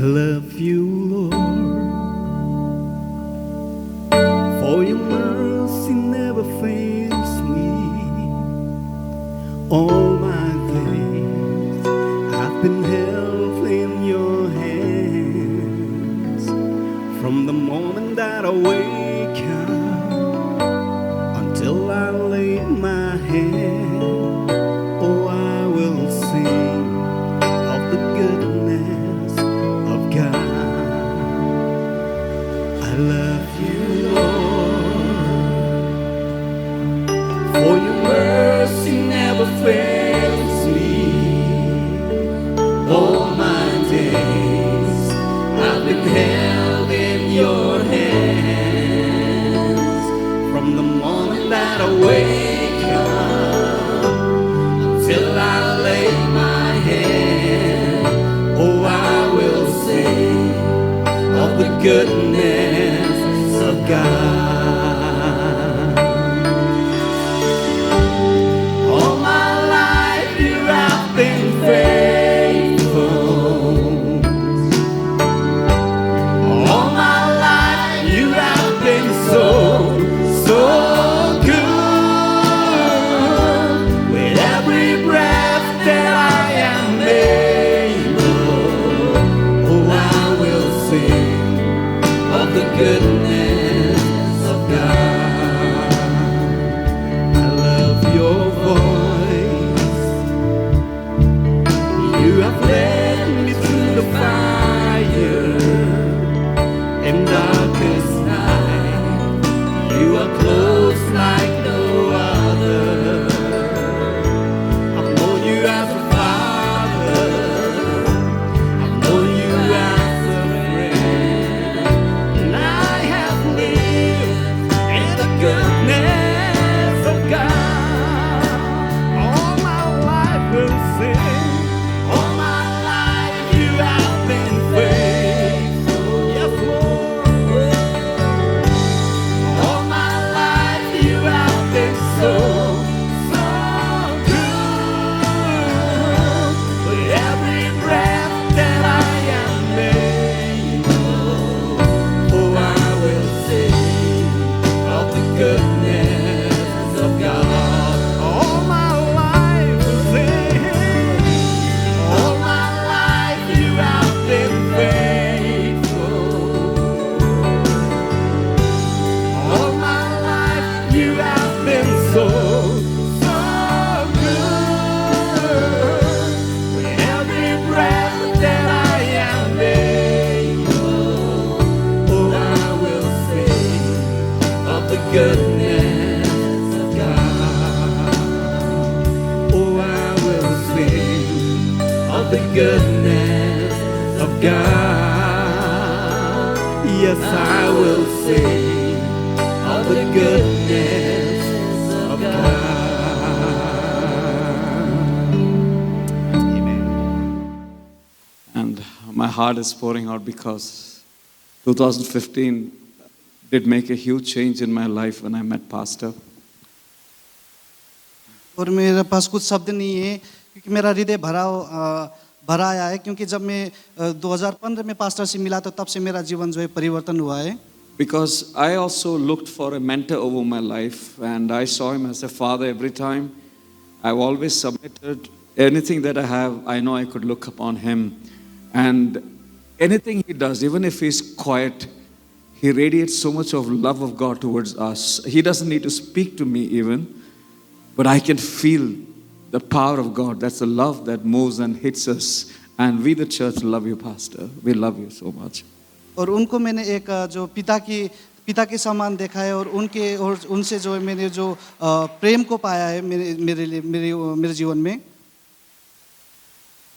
love you, Lord, for your mercy never fails me. All my days I've been held in your hands. From the moment that I wake up until I lay my head, oh, I will sing of the goodness of God. I love you, Lord, for your mercy never fails me. All my days I've been held in your hands. From the moment that I wake up till I lay my head, oh, I will sing of the goodness of God. All my life you have been faithful. All my life you have been so, so good. With every breath that I am able, oh, I will sing of the goodness of God. I love your voice. You have led me through the fire in darkest night. You are close like no other. I've known you as a father. I've known you as a friend. And I have lived in the goodness of God. All my life will sing. All my life you have been faithful. Yes, Lord. All my life you have been so, so good. With every breath that I am able, oh, I will sing of the goodness of God. All my life will sing. All my life you have been faithful. All my life you have been so, so good. With every breath that I am able, oh, I will sing of the goodness of God. Oh, I will sing of the goodness of God. Yes, I will sing of the goodness of God. Amen. And my heart is pouring out because 2015 did make a huge change in my life when I met Pastor. और मेरे पास कुछ शब्द नहीं है क्योंकि मेरा हृदय भरा आया है क्योंकि जब मैं 2015 में पास्टर से मिला तो तब से मेरा जीवन जो है परिवर्तन हुआ है. Because I also looked for a mentor over my life and I saw him as a father every time. I've always submitted anything that I have. I know I could look upon him. And anything he does, even if he's quiet, he radiates so much of love of God towards us. He doesn't need to speak to me even, but I can feel the power of God. That's the love that moves and hits us. And we, the church, love you, Pastor. We love you so much. और उनको मैंने एक जो पिता के समान देखा है और उनसे जो है मैंने जो प्रेम को पाया है मेरे जीवन में.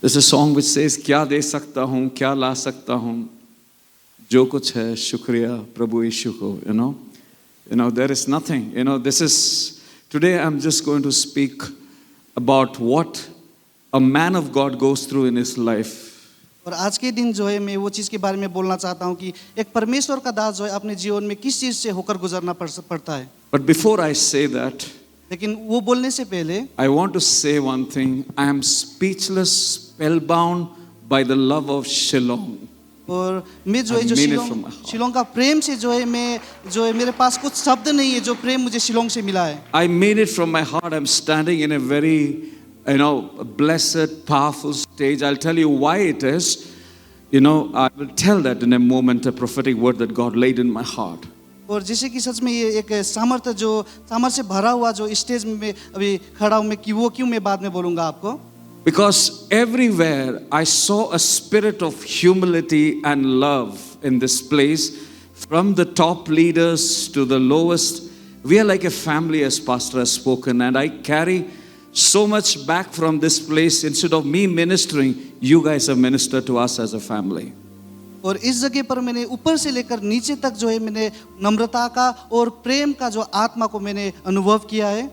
There's a song which says, क्या दे सकता हूँ, क्या ला सकता हूँ, जो कुछ है शुक्रिया प्रभु यीशु को. You know, there is nothing. This is, today I'm just going to speak about what a man of God goes through in his life. और आज के दिन जो है मैं वो चीज़ के बारे में बोलना चाहता हूँ कि एक परमेश्वर का दास जो है अपने जीवन में किस चीज़ से होकर गुजरना पड़ता है. But before I say that, लेकिन वो बोलने से पहले I want to say one thing. I am speechless, spellbound by the love of Shalom. और मैं जो I है जो mean it from my heart. Shillong का प्रेम से जो है मैं जो है मेरे पास कुछ शब्द नहीं है जो प्रेम मुझे शिलोंग से मिला है. I mean it from my heart. I'm standing in a very, blessed, powerful stage. I'll tell you why it is. I will tell that in a moment, a prophetic word that God laid in my heart. और जैसे कि सच में ये एक सामर्थ्य से भरा हुआ जो स्टेज में मैं अभी खड़ा हूँ मैं कि वो क्यों मैं बाद में बोलूँगा आपको. Because everywhere I saw a spirit of humility and love in this place, from the top leaders to the lowest. We are like a family, as Pastor has spoken, and I carry so much back from this place. Instead of me ministering, you guys have ministered to us as a family. और इस जगह पर मैंने ऊपर से लेकर नीचे तक जो है मैंने नम्रता का और प्रेम का जो आत्मा को मैंने अनुभव किया है.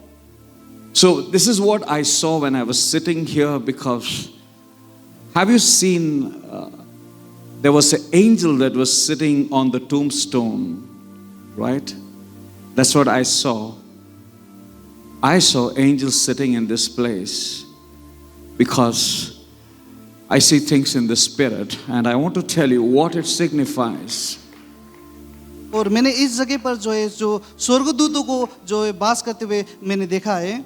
So this is what I saw when I was sitting here, because have you seen there was an angel that was sitting on the tombstone, right? That's what I saw. I saw angels sitting in this place because I see things in the spirit, and I want to tell you what it signifies. और मैंने इस जगह पर जो है जो स्वर्गदूतों को जो है वास करते हुए मैंने देखा है.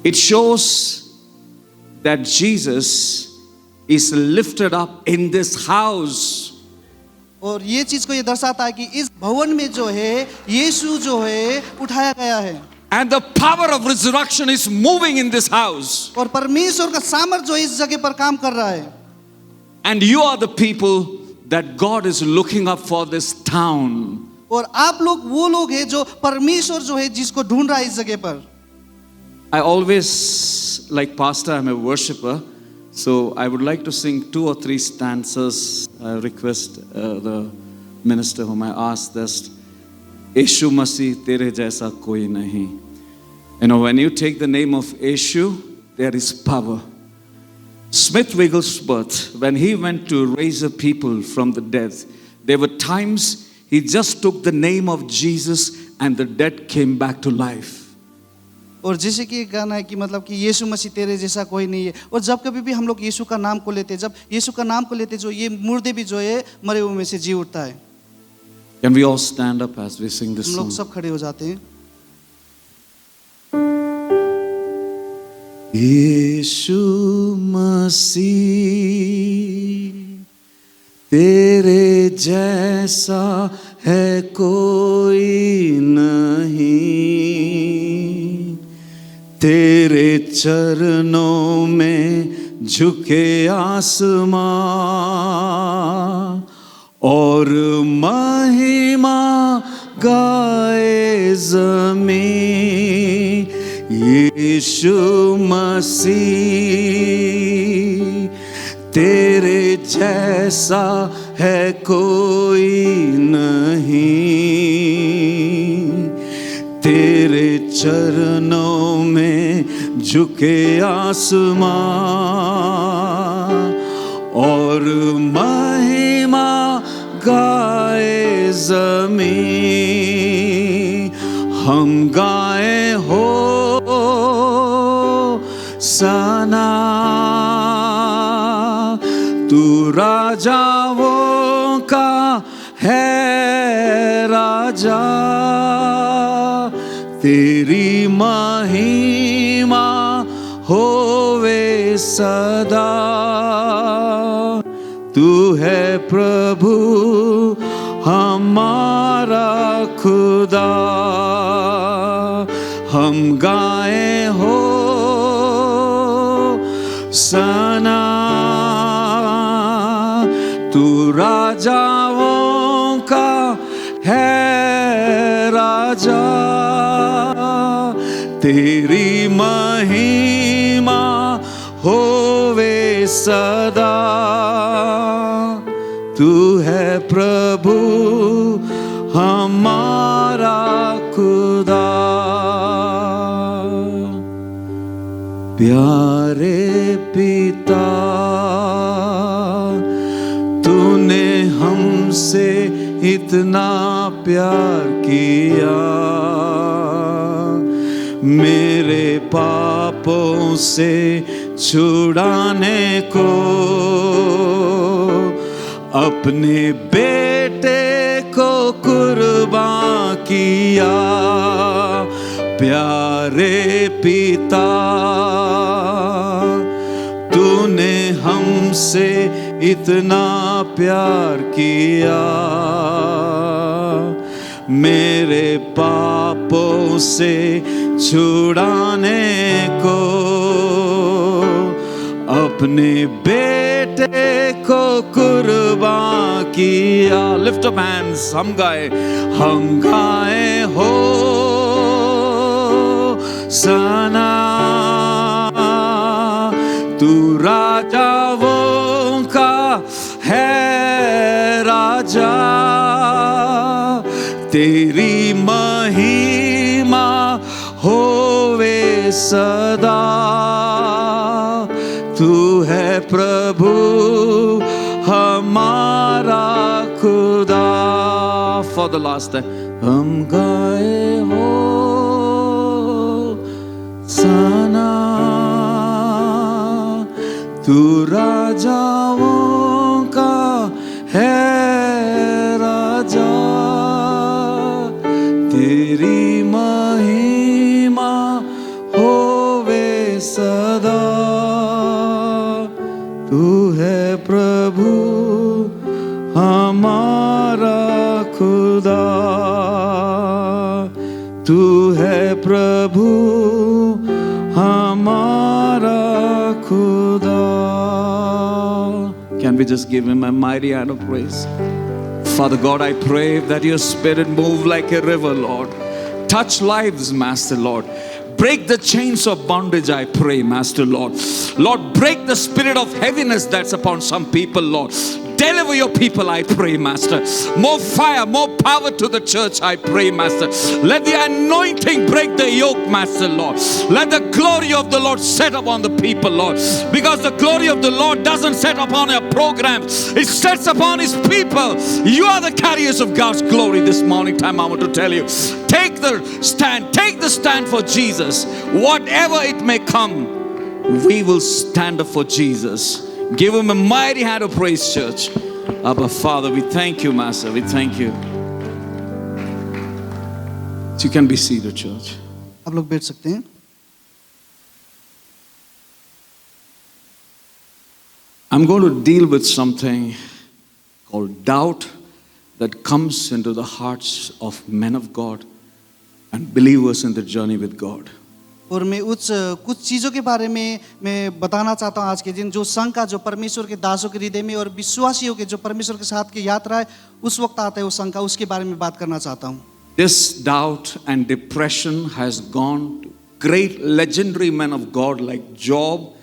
It shows that Jesus is lifted up in this house. और ये चीज को ये दर्शाता है कि इस भवन में जो है यीशु जो है उठाया गया है. And the power of resurrection is moving in this house. और परमेश्वर का सामर्थ जो इस जगह पर काम कर रहा है. And you are the people that God is looking up for this town. और आप लोग वो लोग हैं जो परमेश्वर जो है जिसको ढूंढ रहा है इस जगह पर. I always, like Pastor, I'm a worshipper, so I would like to sing 2 or 3 stanzas. I request the minister whom I asked this. Yeshu Masih, tere jaisa koi nahi. When you take the name of Yeshu, there is power. Smith Wigglesworth, when he went to raise a people from the dead, there were times he just took the name of Jesus and the dead came back to life. और जैसे कि एक गाना है कि मतलब कि यीशु मसीह तेरे जैसा कोई नहीं है. और जब कभी भी हम लोग यीशु का नाम को लेते, जब यीशु का नाम को लेते, जो ये मुर्दे भी जो है मरे हुए में से जी उठता है. Can we all stand up as we sing this हम लोग song? सब खड़े हो जाते हैं. यीशु मसीह तेरे जैसा है कोई नहीं, तेरे चरणों में झुके आसमां और महिमा गाए ज़मीं. यीशु मसीह तेरे जैसा है कोई नहीं, तेरे चरणों में झुके आसमां और महिमा गाए ज़मीं. हम गाए हो सना, तू राजाओं का है राजा, तेरी महिमा होवे सदा. तू है प्रभु हमारा खुदा, हम गाए हो सना. तू राजाओं का है राजा, तेरी महिमा होवे सदा. तू है प्रभु हमारा खुदा. प्यारे पिता, तूने हमसे इतना प्यार किया, मेरे पापों से छुड़ाने को अपने बेटे को कुर्बान किया, प्यारे पिता तूने हमसे इतना प्यार किया, मेरे पापों से छुड़ाने को अपने बेटे को कुर्बान किया। लिफ्ट अप हैंड्स, हम गाए हो सना, तू राजाओं का है राजा, तेरी महिमा होवे सदा, तू है प्रभु हमारा खुदा। फॉर द लास्ट टाइम, हम गाए हो सना, तू राजाओं का है राजा, तेरी महिमा होवे सदा, तू है प्रभु हमारा खुदा, तू है प्रभु हमारा खुदा। Can we just give him a mighty hand of praise? Father God, I pray that your spirit move like a river, Lord. Touch lives, Master Lord. Break the chains of bondage, I pray, Master Lord. Lord, break the spirit of heaviness that's upon some people, Lord. Deliver your people, I pray, Master. More fire, more power to the church, I pray, Master. Let the anointing break the yoke, Master, Lord. Let the glory of the Lord set upon the people, Lord. Because the glory of the Lord doesn't set upon a program, it sets upon his people. You are the carriers of God's glory this morning time. I want to tell you, take the stand for Jesus. Whatever it may come, we will stand up for Jesus. Give him a mighty hand of praise, church. Abba, Father, we thank you, Master. We thank you. So you can be seated, church. आप लोग बैठ सकते हैं। I'm going to deal with something called doubt that comes into the hearts of men of God and believers in the journey with God. और मैं कुछ चीज़ों के बारे में मैं बताना चाहता हूँ आज के दिन, जो शंका जो परमेश्वर के दासों के हृदय में और विश्वासियों के जो परमेश्वर के साथ की यात्रा है उस वक्त आता है वो शंका, उसके बारे में बात करना चाहता हूँ। This doubt and depression has gone to great legendary men of God like Job,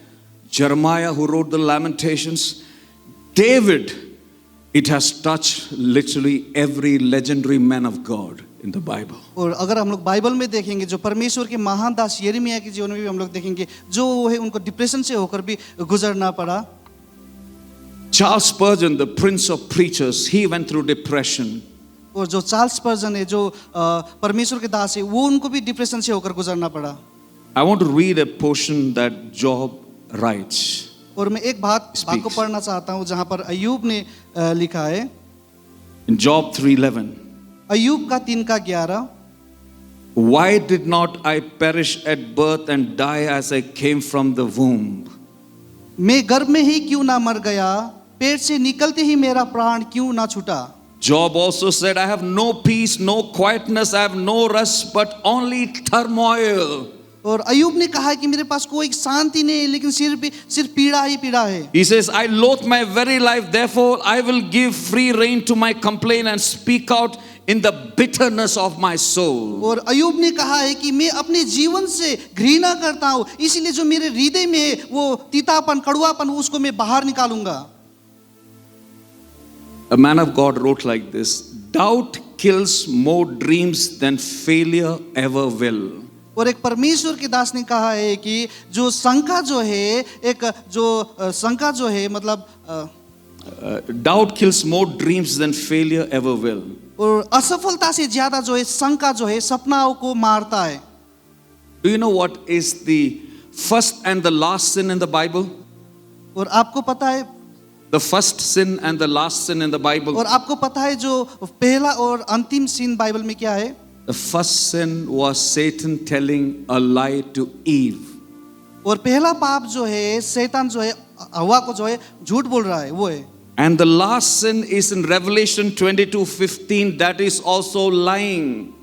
Jeremiah who wrote the Lamentations, David. It has touched literally every legendary man of God in the Bible. और अगर हम लोग Bible में देखेंगे जो परमेश्वर के महान दास यिर्मयाह के जीवन में भी हम लोग देखेंगे जो है उनको डिप्रेशन से होकर भी गुजरना पड़ा। Charles Spurgeon, the prince of preachers, he went through depression. और जो चार्ल्स स्पर्जन है जो परमेश्वर के दास है वो उनको भी डिप्रेशन से होकर गुजरना पड़ा। I want to read a portion that Job writes. और मैं एक बात को पढ़ना चाहता हूँ जहाँ पर अय्यूब ने लिखा है। In Job 3:11. अय्यूब का 3:11। Why did not I perish at birth and die as I came from the womb? मैं गर्भ में ही क्यों ना मर गया, पेट से निकलते ही मेरा प्राण क्यों ना छूटा। Job also said, I have no peace, no quietness, I have no rest, but only turmoil. और अय्यूब ने कहा कि मेरे पास कोई शांति नहीं है लेकिन सिर्फ पीड़ा ही पीड़ा है। He says, I loathe my very life, therefore I will give free rein to my complaint and speak out in the bitterness of my soul. और अय्यूब ने कहा है कि मैं अपने जीवन से घृणा करता हूँ, इसीलिए जो मेरे हृदय में है वो तीतापन कड़वापन उसको मैं बाहर निकालूंगा। A man of God wrote like this, doubt kills more dreams than failure ever will. और एक परमेश्वर के दास ने कहा है कि जो शंका जो है शंका जो है मतलब doubt kills more dreams than failure ever will. और असफलता से ज्यादा जो है शंका जो है सपनाओं को मारता है। Do you know what is the first and the last sin in the Bible? और आपको पता है The first sin and the last sin in the Bible. और आपको पता है जो पहला और अंतिम सीन बाइबल में क्या है? The first sin was Satan telling a lie to Eve. और पहला पाप जो है शैतान जो है हवा को जो है झूठ बोल रहा है वो है। And the last sin is in Revelation 22:15, that is also lying.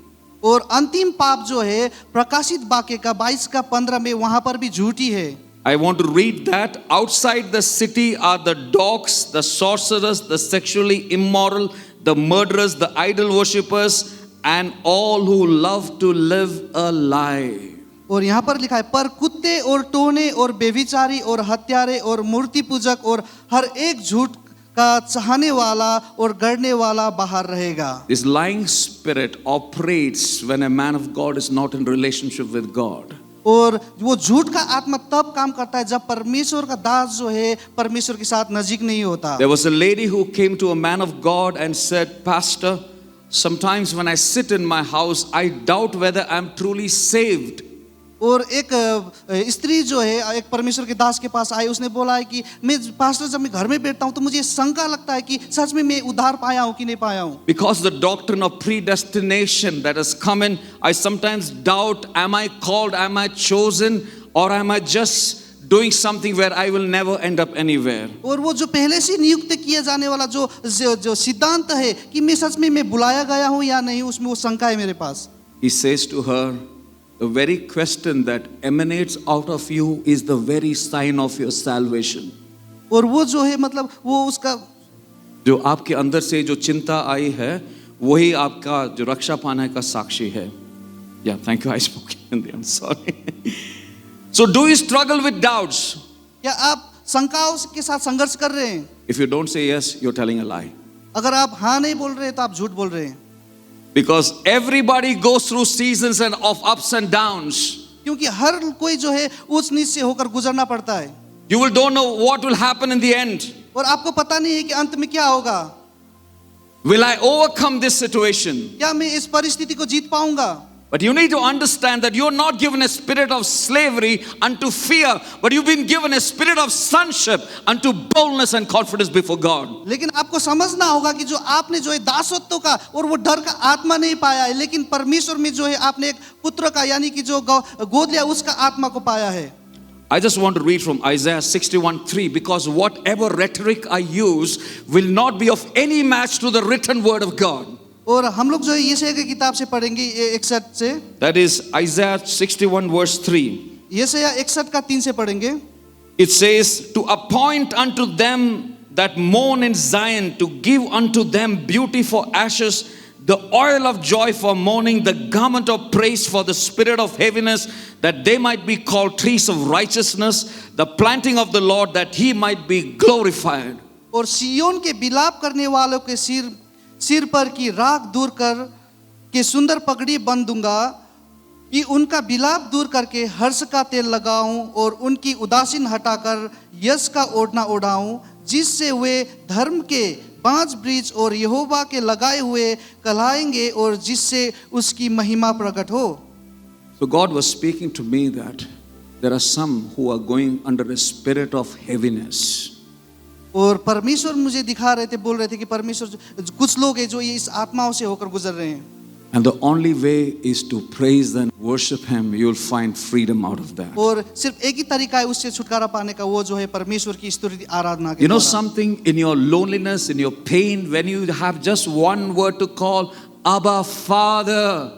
और अंतिम पाप जो है प्रकाशित वाक्य का 22 का 15 में वहां पर भी झूठी है। I want to read that. Outside the city are the dogs, the sorcerers, the sexually immoral, the murderers, the idol worshippers, and all who love to live a lie. और यहाँ पर लिखा है पर कुत्ते और टोने और बेविचारी और हत्यारे और मूर्ति पूजक और हर एक झूठ का चाहने वाला और गढ़ने वाला बाहर रहेगा। This lying spirit operates when a man of God is not in relationship with God. और वो झूठ का आत्मा तब काम करता है जब परमेश्वर का दास जो है परमेश्वर के साथ नजीक नहीं होता। There was a lady who came to a man of God and said, Pastor, sometimes when I sit in my house, I doubt whether I'm truly saved. और एक स्त्री जो है एक परमेश्वर के दास के पास आई, उसने बोला है कि मैं पास्टर जब मैं घर में बैठता हूँ तो मुझे शंका लगता है कि सच में मैं उद्धार पाया हूँ कि नहीं पाया हूँ। Because the doctrine of predestination that has come in, I sometimes doubt, am I called, am I chosen, or am I just doing something where I will never end up anywhere? और वो जो पहले से नियुक्त किए जाने वाला जो सिद्धांत है कि मैं सच में मैं बुलाया गया हूँ या नहीं, उसमें वो शंका है मेरे पास। He says to her, the very question that emanates out of you is the very sign of your salvation. और वो जो है मतलब वो उसका जो आपके अंदर से जो चिंता आई है वही आपका जो रक्षा पाने का साक्षी है। Yeah, thank you. I spoke in Hindi. I'm sorry. So do you struggle with doubts? क्या आप शंकाओं के साथ संघर्ष कर रहे हैं? If you don't say yes, you're telling a lie. अगर आप हाँ नहीं बोल रहे हैं तो आप झूठ बोल रहे हैं। Because everybody goes through seasons and of ups and downs. क्योंकि हर कोई जो है ऊंच नीच से होकर गुजरना पड़ता है। You will don't know what will happen in the end. और आपको पता नहीं है कि अंत में क्या होगा। Will I overcome this situation? क्या मैं इस परिस्थिति को जीत पाऊंगा? But you need to understand that you're not given a spirit of slavery unto fear, but you've been given a spirit of sonship unto boldness and confidence before God. लेकिन आपको समझना होगा कि जो आपने जो है दासत्व का और वो डर का आत्मा नहीं पाया है, लेकिन परमेश्वर में जो है आपने एक पुत्र का यानी कि जो गोद लिया उसका आत्मा को पाया है। I just want to read from Isaiah 61:3, because whatever rhetoric I use will not be of any match to the written word of God. और हम लोग जो है यशायाह की किताब से पढ़ेंगे 61 से। That is Isaiah 61:3. यशायाह 61 का 3 से पढ़ेंगे। It says, to appoint unto them that mourn in Zion, to give unto them beauty for ashes, the oil of joy for mourning, the garment of praise for the spirit of heaviness, that they might be called trees of righteousness, the planting of the Lord, that he might be glorified. और सिय्योन के विलाप करने वालों के सिर पर की राख दूर कर के सुंदर पगड़ी बन दूंगा कि उनका विलाप दूर करके हर्ष का तेल लगाऊं और उनकी उदासीन हटाकर यश का ओढ़ना ओढ़ाऊं, जिससे वे धर्म के बांज वृक्ष और यहोवा के लगाए हुए कहलाएंगे और जिससे उसकी महिमा प्रकट हो। So God was speaking to me that there are some who are going under a spirit of heaviness. और परमेश्वर मुझे दिखा रहे थे, बोल रहे थे कि परमेश्वर कुछ लोग हैं जो ये इस आत्माओं से होकर गुजर रहे हैं। And the only way is to praise and worship him. You will find freedom out of that. और सिर्फ एक ही तरीका है उससे छुटकारा पाने का, वो जो है परमेश्वर की स्तुति आराधना के You know द्वारा। something, in your loneliness, in your pain, when you have just one word to call, Abba Father.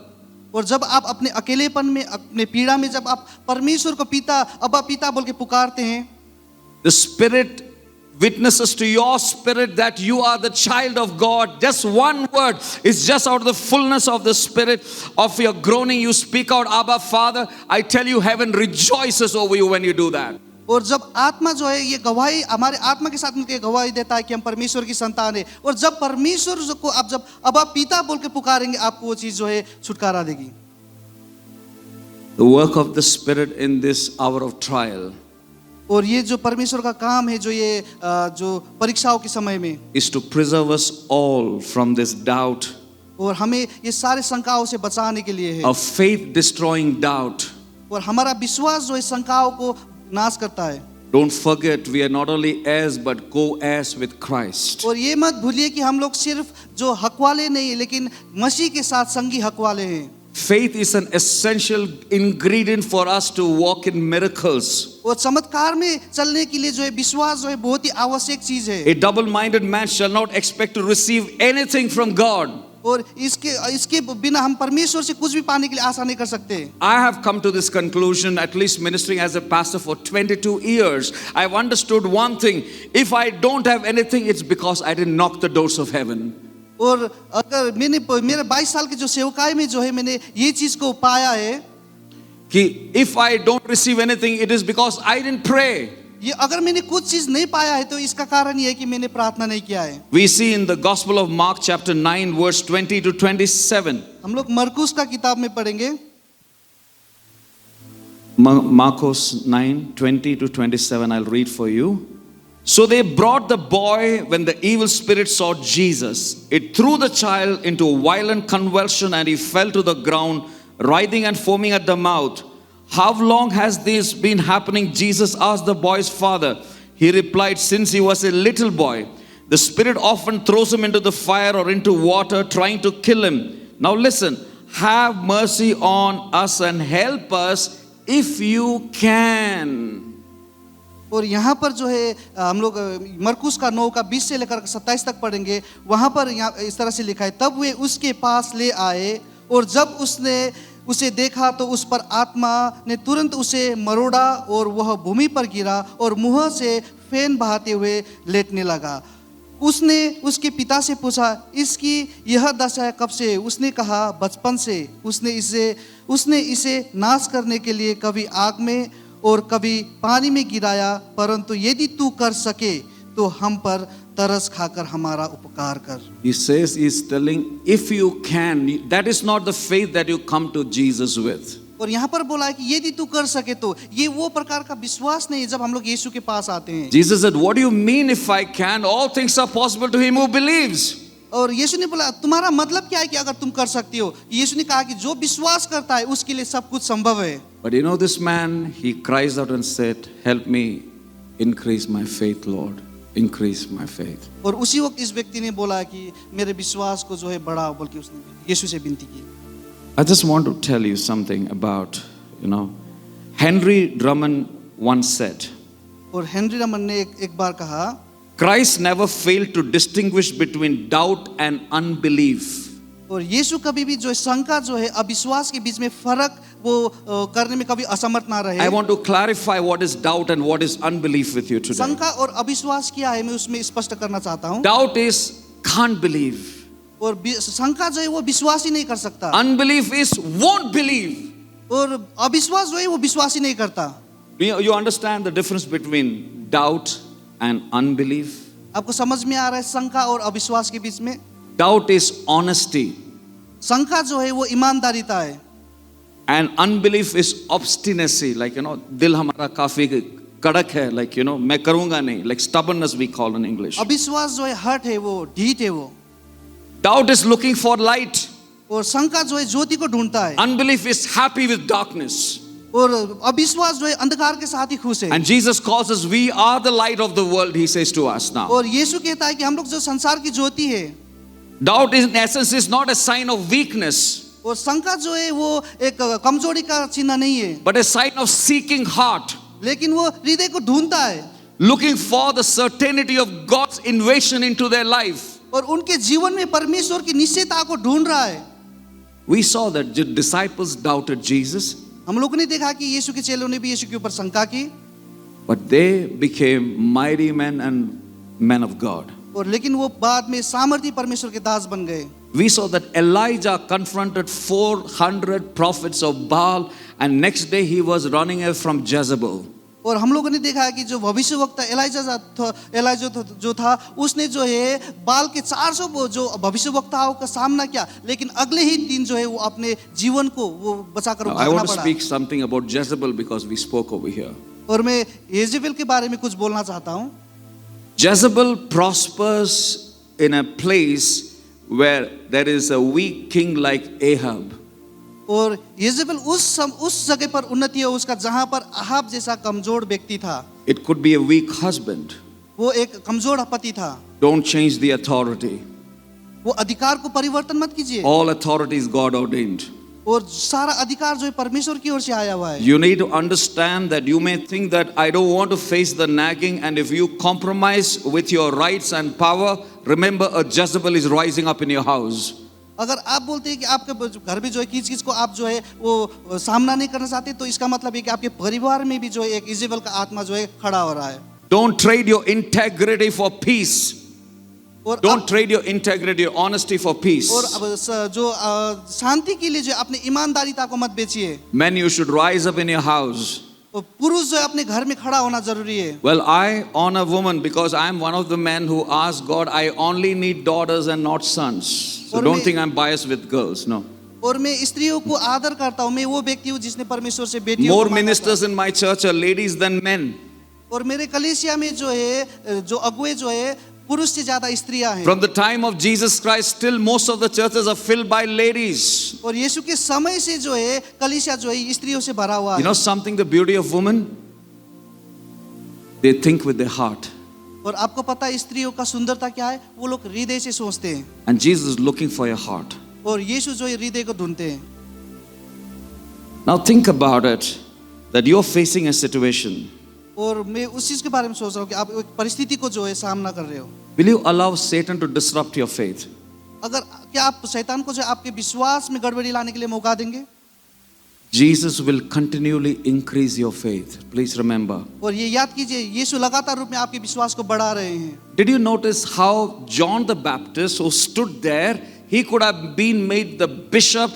और जब आप अपने अकेलेपन में अपने पीड़ा में जब आप परमेश्वर को पिता अब्बा पिता बोल के पुकारते हैं, The Spirit witnesses to your spirit that you are the child of God. Just one word is just out of the fullness of the Spirit of your groaning. You speak out, Abba Father. I tell you, heaven rejoices over you when you do that. और जब आत्मा जो है ये गवाही हमारे आत्मा के साथ मिलकर गवाही देता है कि हम परमेश्वर की संतान है, और जब परमेश्वर को आप जब अब्बा पिता बोल के पुकारेंगे, आपको वो चीज जो है छुटकारा देगी। The work of the Spirit in this hour of trial और ये जो परमेश्वर का काम है जो ये जो परीक्षाओं के समय में is to preserve us all from this doubt, और हमें ये सारे शंकाओं से बचाने के लिए है, a faith destroying doubt. और हमारा विश्वास जो है शंकाओं को नाश करता है। Don't forget, we are not only heirs but co-heirs with Christ. और ये मत भूलिए कि हम लोग सिर्फ जो हक वाले नहीं लेकिन मसीह के साथ संगी हक वाले हैं। Faith is an essential ingredient for us to walk in miracles. और चमत्कार में चलने के लिए जो है विश्वास जो है बहुत ही आवश्यक चीज है। A double-minded man shall not expect to receive anything from God. और इसके बिना हम परमेश्वर से कुछ भी पाने के लिए आशा नहीं कर सकते। I have come to this conclusion, at least ministering as a pastor for 22 years. I've understood one thing. If I don't have anything, it's because I didn't knock the doors of heaven. और अगर मेरे 22 साल की जो सेवकाई में जो है मैंने ये चीज को पाया है कि if I don't receive anything, it is because I didn't pray. ये अगर मैंने कुछ चीज नहीं पाया है तो इसका कारण ये है कि मैंने प्रार्थना नहीं किया है। We see in the Gospel of Mark chapter 9 verse 20 to 27. हम लोग मरकुस का किताब में पढ़ेंगे। Marcos 9, 20 to 27, I'll read for you. So they brought the boy when the evil spirit saw Jesus. It threw the child into a violent convulsion and he fell to the ground, writhing and foaming at the mouth. How long has this been happening? Jesus asked the boy's father. He replied, since he was a little boy. The spirit often throws him into the fire or into water, trying to kill him. Now listen, have mercy on us and help us if you can. और यहाँ पर जो है हम लोग मरकुस का 9 का 20 से लेकर 27 तक पढ़ेंगे। वहाँ पर यहाँ इस तरह से लिखा है, तब वे उसके पास ले आए और जब उसने उसे देखा तो उस पर आत्मा ने तुरंत उसे मरोड़ा और वह भूमि पर गिरा और मुंह से फेन बहाते हुए लेटने लगा। उसने उसके पिता से पूछा, इसकी यह दशा कब से? उसने कहा, बचपन से। उसने इसे नाश करने के लिए कभी आग में और कभी पानी में गिराया, परंतु यदि तू कर सके तो हम पर तरस खाकर हमारा उपकार कर। He says, he's telling, if you can, that is not the faith that you come to Jesus with. और यहाँ पर बोला है कि यदि तू कर सके तो, ये वो प्रकार का विश्वास नहीं है जब हम लोग यीशु के पास आते हैं। Jesus said, what do you mean if I can? All things are possible to him who believes. और यीशु ने बोला, तुम्हारा मतलब क्या है कि अगर तुम कर सकती हो? यीशु ने कहा कि जो विश्वास करता है उसके लिए सब कुछ संभव है। But you know this man, he cries out and said, help me increase my faith, Lord. Increase my faith. और उसी वक्त इस व्यक्ति ने बोला कि मेरे विश्वास को जो है बढ़ाओ, बल्कि उसने यीशु से विनती की। I just want to tell you something about, Henry Drummond once said, और हेनरी रमन ने एक बार कहा, Christ never failed to distinguish between doubt and unbelief. और यीशु कभी भी जो शंका जो है अविश्वास के बीच में फर्क वो करने में कभी असमर्थ ना रहे। I want to clarify what is doubt and what is unbelief with you today. शंका और अविश्वास क्या है मैं उसमें स्पष्ट करना चाहता हूँ। Doubt is can't believe. और शंका जो है वो विश्वास ही नहीं कर सकता। Unbelief is won't believe. और अविश्वास जो है वो विश्वास ही नहीं करता। You understand the difference between doubt and unbelief? आपको समझ में आ रहा है शंका और अविश्वास के बीच में? Doubt is honesty. शंका जो है वो ईमानदारीता है। And unbelief is obstinacy, दिल हमारा काफी कड़क है, मैं करूंगा नहीं, like stubbornness we call in English. अविश्वास जो है हट है, वो ढीठ है वो। Doubt is looking for light. और शंका जो है ज्योति को ढूंढता है। Unbelief is happy with darkness. और अविश्वास जो है अंधकार के साथ ही खुश है। And Jesus calls us, we are the light of the world, he says to us now. और यीशु कहता है कि हम लोग जो संसार की ज्योति है। Doubt in essence is not a sign of weakness, और शंका जो है वो एक कमजोरी का चिन्ह नहीं है, but a sign of seeking heart, लेकिन वो हृदय को ढूंढता है, looking for the certainty of God's invasion into their life. और उनके जीवन में परमेश्वर की निश्चयता को ढूंढ रहा है। We saw that the disciples doubted Jesus, हम लोगों ने देखा कि यीशु के चेलों ने भी यीशु के ऊपर शंका की, but they became mighty men and men of God. और लेकिन वो बाद में सामर्थी परमेश्वर के दास बन गए। We saw that Elijah confronted 400 prophets of Baal, and next day he was running away from Jezebel. और हम लोगों ने देखा कि जो भविष्यवक्ता एलाइजा जो था उसने जो है बाल के 400 जो भविष्यवक्ताओं का सामना किया, लेकिन अगले ही दिन जो है वो अपने जीवन को वो बचाकर भागना पड़ा। I want to speak something about Jezebel because we spoke over here. और मैं येजेबेल के बारे में कुछ बोलना चाहता हूँ। Jezebel prospers in a place where there is a weak king like Ahab. और येजेबेल उस जगह पर उन्नति हो उसका जहां पर अहाब जैसा कमजोर व्यक्ति था। It could be a weak husband. वो एक कमजोर पति था। Don't change the authority. वो अधिकार को परिवर्तन मत कीजिए। All authority is God ordained. और सारा अधिकार जो है परमेश्वर की ओर से आया हुआ है। You need to understand that you may think that I don't want to face the nagging, and if you compromise with your rights and power, remember a Jezebel is rising up in your house. अगर आप बोलते हैं कि आपके घर में जो है किस को आप जो है वो सामना नहीं करना चाहते, तो इसका मतलब है कि आपके परिवार में भी जो है एक इजेबेल का आत्मा जो है खड़ा हो रहा है। Don't trade your integrity for peace. और Don't trade your integrity, your honesty for peace. और अब जो शांति के लिए जो अपनी ईमानदारीता को मत बेचिए। Men, you should rise up in your house. और पुरुष जो है अपने घर में खड़ा होना जरूरी है। Well, I honor women because I am one of the men who asked God, I only need daughters and not sons. So don't think I'm biased with girls, no. और मैं स्त्रियों को आदर करता हूँ। मैं वो व्यक्ति हूँ जिसने परमेश्वर से बेटियों More को मांगा था। ministers in my church are ladies than men. और मेरे कलीसिया में जो है जो अगुए जो है पुरुष से ज्यादा स्त्रियां हैं। From the time of Jesus Christ, still most of the churches are filled by ladies. और यीशु के समय से जो है कलीसिया जो है स्त्रियों से भरा हुआ You है। know something, the beauty of women? They think with their heart. और आपको पता है स्त्रियों का सुंदरता क्या है? वो लोग हृदय से सोचते हैं। And Jesus is looking for your heart. और यीशु जो है हृदय को ढूंढते हैं। Now think about it, that you're facing a situation. और मैं उस चीज के बारे में सोच रहा हूँ कि आप एक परिस्थिति को जो है सामना कर रहे हो। Will you allow Satan to disrupt your faith? अगर क्या आप शैतान को जो है आपके विश्वास में गड़बड़ी लाने के लिए मौका देंगे? Jesus will continually increase your faith. Please remember. और ये याद कीजिए यीशु लगातार रूप में आपके विश्वास को बढ़ा रहे हैं। Did you notice how John the Baptist, who stood there, he could have been made the bishop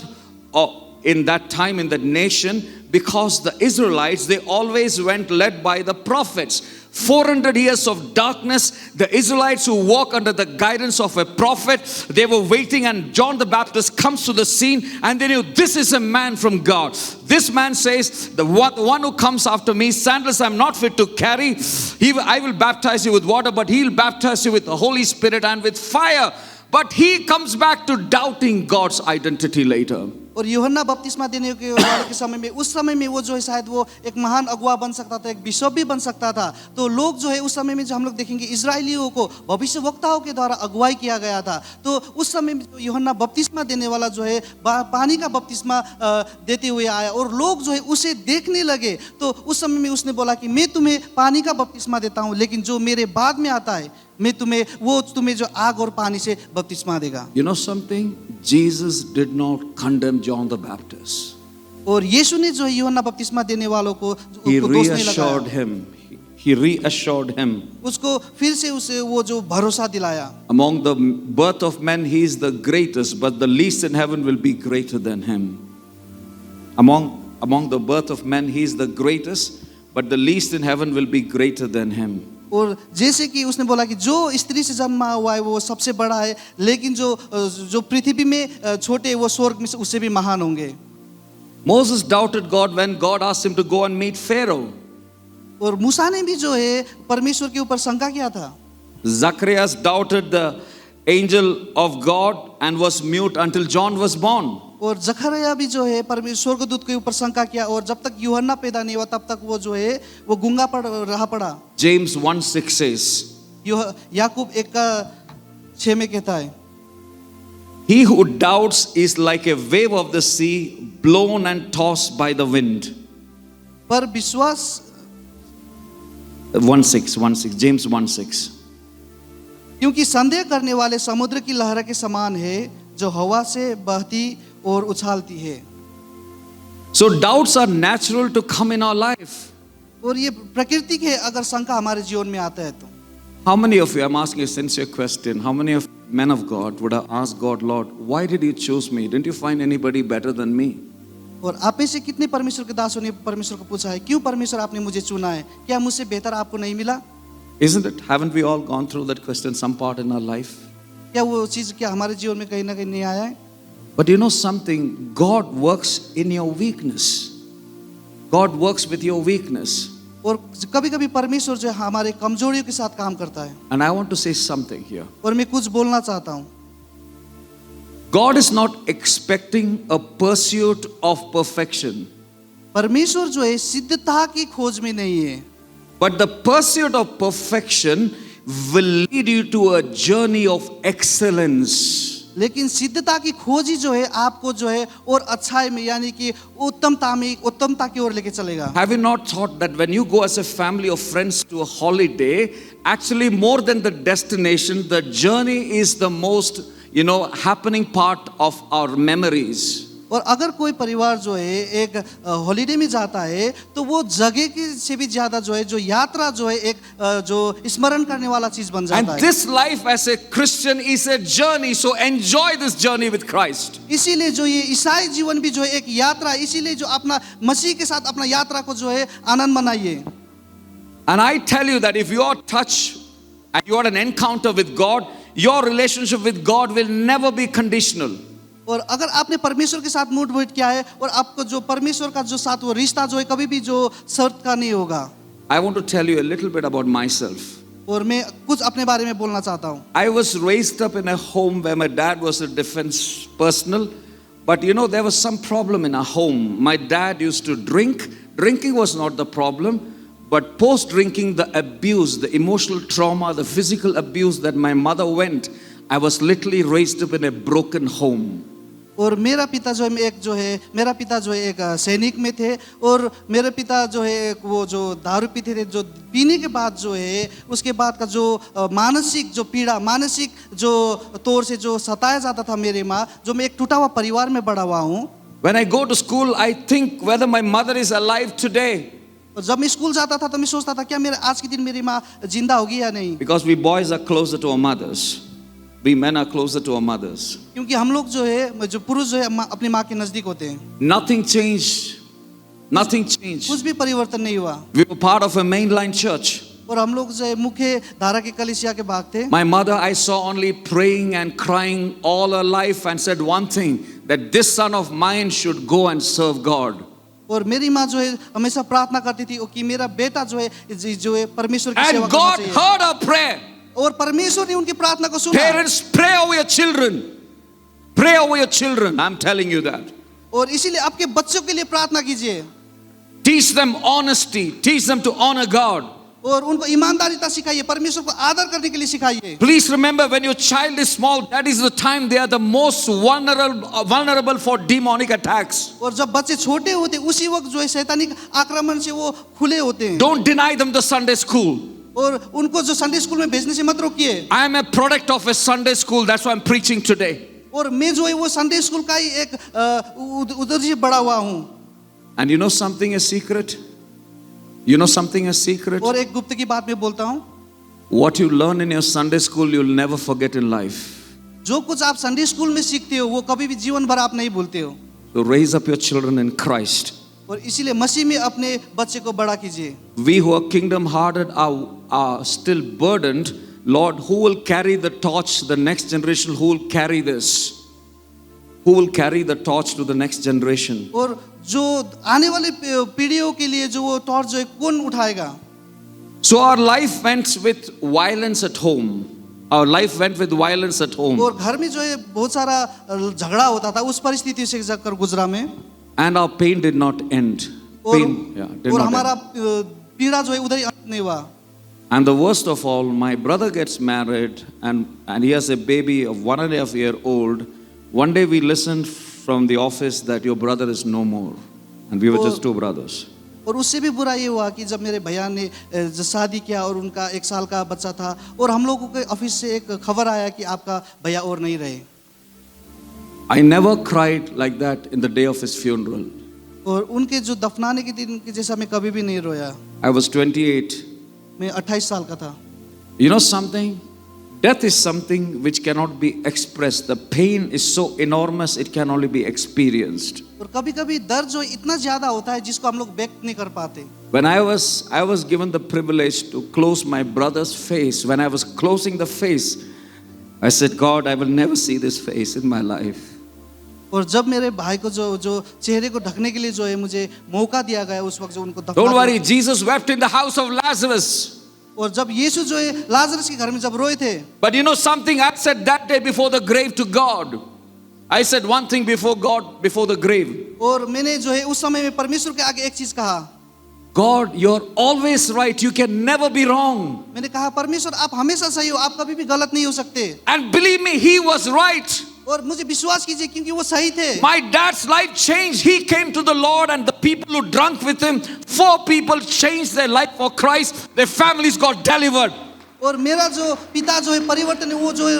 in that time in that nation, because the Israelites, they always went led by the prophets. 400 years of darkness, the Israelites who walk under the guidance of a prophet, they were waiting, and John the Baptist comes to the scene, and they knew this is a man from God. This man says, the one who comes after me, sandals I'm not fit to carry. I will baptize you with water, but he'll baptize you with the Holy Spirit and with fire. But he comes back to doubting God's identity later. और यूहन्ना बपतिस्मा देने के वाले के समय में उस समय में वो जो है शायद वो एक महान अगुवा बन सकता था, एक बिशप भी बन सकता था। तो लोग जो है उस समय में जो हम लोग देखेंगे इजरायलियों को भविष्यवक्ताओं के द्वारा अगुवाई किया गया था। तो उस समय में यूहन्ना बपतिस्मा देने वाला जो है पानी का बपतिस्मा देते हुए आया और लोग जो है उसे देखने लगे। तो उस समय में उसने बोला कि मैं तुम्हें पानी का बपतिस्मा देता हूँ, लेकिन जो मेरे बाद में आता है मैं तुम्हें जो आग और पानी से बपतिस्मा देगा। You know something? Jesus did not condemn John the Baptist. और यीशु ने जो है यूहन्ना बपतिस्मा देने वालों को He दोष नहीं reassured लगाया। him. He reassured him. उसको फिर से उसे वो जो भरोसा दिलाया। Among the birth of men, he is the greatest, but the least in heaven will be greater than him. Among the birth of men, he is the greatest, but the least in heaven will be greater than him. और जैसे कि उसने बोला कि जो स्त्री से जन्मा हुआ है वो सबसे बड़ा है, लेकिन जो पृथ्वी में छोटे वो स्वर्ग में उससे भी महान होंगे। Moses doubted God when God asked him to go and meet Pharaoh. और मूसा ने भी जो है परमेश्वर के ऊपर शंका किया था। Zacharias doubted the angel of God and was mute until John was born. और जकरिया भी जो है परमेश्वर के दूत के ऊपर शंका किया और जब तक यूहन्ना पैदा नहीं हुआ तब तक वो जो है वो गूंगा पड़ा। James 1:6 says, याकूब 1:6 में कहता है, he who doubts is like a wave of the sea blown and tossed by the wind. पर विश्वास 1:6 James 1:6. क्योंकि संदेह करने वाले समुद्र की लहर के समान है जो हवा से बहती और उछालती है। So doubts are natural to come in our life. और ये प्राकृतिक है अगर शंका हमारे जीवन में आता है तो। How many of you, I'm asking a sincere question, how many of men of God would have asked God, Lord, why did you choose me? Didn't you find anybody better than me? और आप में से कितने परमेश्वर के दासों ने परमेश्वर को पूछा है, क्यों परमेश्वर आपने मुझे चुना है? क्या मुझसे बेहतर आपको नहीं मिला? Isn't it? Haven't we all gone through that question some part in our life? क्या वो चीज क्या हमारे जीवन में कहीं ना कहीं नहीं आया है? But you know something, God works in your weakness. God works with your weakness. और कभी-कभी परमेश्वर जो है हमारे कमजोरियों के साथ काम करता है। And I want to say something here. और मैं कुछ बोलना चाहता हूँ। God is not expecting a pursuit of perfection, परमेश्वर जो है सिद्धता की खोज में नहीं है, but the pursuit of perfection will lead you to a journey of excellence. लेकिन सिद्धता की खोज ही जो है आपको जो है और अच्छाई में यानी कि उत्तमता की ओर लेके चलेगा। Have you not thought that when you go as a family of friends to a holiday, actually more than the destination, the journey is the most, happening part of our memories. और अगर कोई परिवार जो है एक holiday में जाता है तो वो जगह की से भी ज्यादा जो है जो यात्रा जो है एक जो स्मरण करने वाला चीज बन And जाता है। this life as a Christian is a journey, so enjoy this journey with Christ. इसीलिए जो ये ईसाई जीवन भी जो है एक यात्रा, इसीलिए जो अपना मसीह के साथ अपना यात्रा को जो है आनंद मनाइए। And I tell you that if you are touched and you are an encounter with God, your relationship with God will never be conditional. और अगर आपने परमेश्वर के साथ मुठ भेंट किया है और आपको जो परमेश्वर का जो साथ वो रिश्ता जो है कभी भी जो शर्त का नहीं होगा। I want to tell you a little bit about myself. और मैं कुछ अपने बारे में बोलना चाहता हूँ। I was raised up in a home where my dad was a defense personnel, but there was some problem in our home. My dad used to drink. Drinking was not the problem, but post-drinking, the abuse, the emotional trauma, the physical abuse that my mother went, I was literally raised up in a broken home. और मेरा पिता जो है एक सैनिक में थे और मेरे पिता जो है वो जो दारू पीते थे, जो पीने के बाद जो है उसके बाद का जो मानसिक जो पीड़ा, मानसिक जो तौर से जो सताया जाता था मेरे माँ, जो मैं एक टूटा हुआ परिवार में बड़ा हुआ हूँ। When I go to school, I think whether my mother is alive today. और जब मैं स्कूल जाता था तो मैं सोचता था क्या मेरे आज के दिन मेरी माँ जिंदा होगी या नहीं। Because we boys are closer to our mothers. We men are closer to our mothers. क्योंकि हम लोग जो है जो पुरुष जो है अपनी माँ के नजदीक होते हैं। Nothing changed. Nothing changed. कुछ भी परिवर्तन नहीं हुआ। We were part of a mainline church. और हम लोग जो है मुख्य धारा के कलीसिया के भाग थे। My mother, I saw only praying and crying all her life and said one thing, that this son of mine should go and serve God. और मेरी माँ जो है हमेशा प्रार्थना करती थी कि मेरा बेटा जो है परमेश्वर की सेवा And करना God चाहिए। heard her prayer. और परमेश्वर ने उनकी प्रार्थना को सुना। Parents, pray over your children. Pray over your children. I'm telling you that. और इसीलिए आपके बच्चों के लिए प्रार्थना कीजिए। Teach them honesty. Teach them to honor God. और उनको ईमानदारीता सिखाइए, परमेश्वर को आदर करने के लिए सिखाइए। Please remember, when your child is small, that is the time they are the most vulnerable for demonic attacks. और जब बच्चे छोटे होते उसी वक्त जो है शैतानिक आक्रमण से वो खुले होते हैं। Don't deny them the Sunday school. और उनको जो संडे स्कूल में भेजने से मत रोकिए। I am a product of a Sunday school. That's why I'm preaching today. और मैं जो है वो संडे स्कूल का ही एक उधर से बड़ा हुआ हूँ। And you know something a secret? You know something a secret? और एक गुप्त की बात मैं बोलता हूँ। What you learn in your Sunday school, you'll never forget in life. जो कुछ आप संडे स्कूल में सीखते हो वो कभी भी जीवन भर आप नहीं भूलते हो। So raise up your children in Christ. और इसीलिए मसीह में अपने बच्चे को बड़ा कीजिए। We who are kingdom-hearted are still burdened. Lord, who will carry the torch to the next generation? Who will carry this? Who will carry the torch to the next generation? और जो आने वाले पीढ़ियों के लिए जो वो टॉर्च जो है कौन उठाएगा? So our life went with violence at home. Our life went with violence at home. और घर में जो है बहुत सारा झगड़ा होता था, उस परिस्थिति से जाकर गुजरा में। And our pain did not end. Pain, did और not हमारा end. पीड़ा जो है उधर ही अंत नहीं हुआ। And the worst of all, my brother gets married and he has a baby of 1.5 years old. One day we listened from the office that your brother is no more. And we were just two brothers. और उससे भी बुरा ये हुआ कि जब मेरे भैया ने शादी किया और उनका 1 साल का बच्चा था और हम लोगों के ऑफिस से एक खबर आया कि आपका भैया और नहीं रहे। I never cried like that in the day of his funeral. और उनके जो दफनाने के दिन के जैसा मैं कभी भी नहीं रोया। I was 28. मैं 28 साल का था। You know something? Death is something which cannot be expressed. The pain is so enormous, it can only be experienced. और कभी-कभी दर्द जो इतना ज्यादा होता है जिसको हम लोग व्यक्त नहीं कर पाते। When I was given the privilege to close my brother's face, when I was closing the face, I said, God, I will never see this face in my life. और जब मेरे भाई को जो चेहरे को ढकने के लिए जो है मुझे मौका दिया गया उस वक्त जो उनको दफना Don't worry, Jesus wept in the house of Lazarus. और जब यीशु जो है लाजरस के घर में जब रोए थे। But you know something, I said that day before the grave to God. I said one thing before God, before the grave. और मैंने जो है उस समय में परमेश्वर के आगे एक चीज कहा, God, you're always right. You can never be wrong. मैंने कहा परमेश्वर आप हमेशा सही हो, आप कभी भी गलत नहीं हो सकते। And believe me, he was right. और मुझे विश्वास कीजिए क्योंकि वो सही थे। My dad's life changed. He came to the Lord, and the people who drank with him, 4 people changed their life for Christ. Their families got delivered. और मेरा जो पिता जो है परिवर्तन है, वो जो है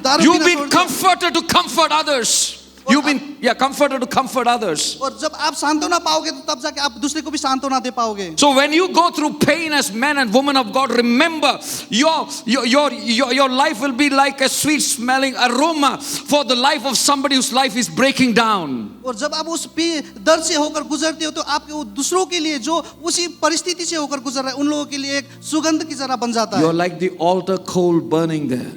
दारू You've पीना been छोड़ दिया। comforted to comfort others. You've been comforted to comfort others. और जब आप सांत्वना पाओगे तो तब जाके आप दूसरे को भी सांत्वना दे पाओगे। So when you go through pain as men and women of God, remember your life will be like a sweet smelling aroma for the life of somebody whose life is breaking down. और जब आप उस दर्द से होकर गुजरते हो तो आपके वो दूसरों के लिए जो उसी परिस्थिति से होकर गुजर रहे हैं उन लोगों के लिए एक सुगंध की तरह बन जाता है। You're like the altar coal burning there.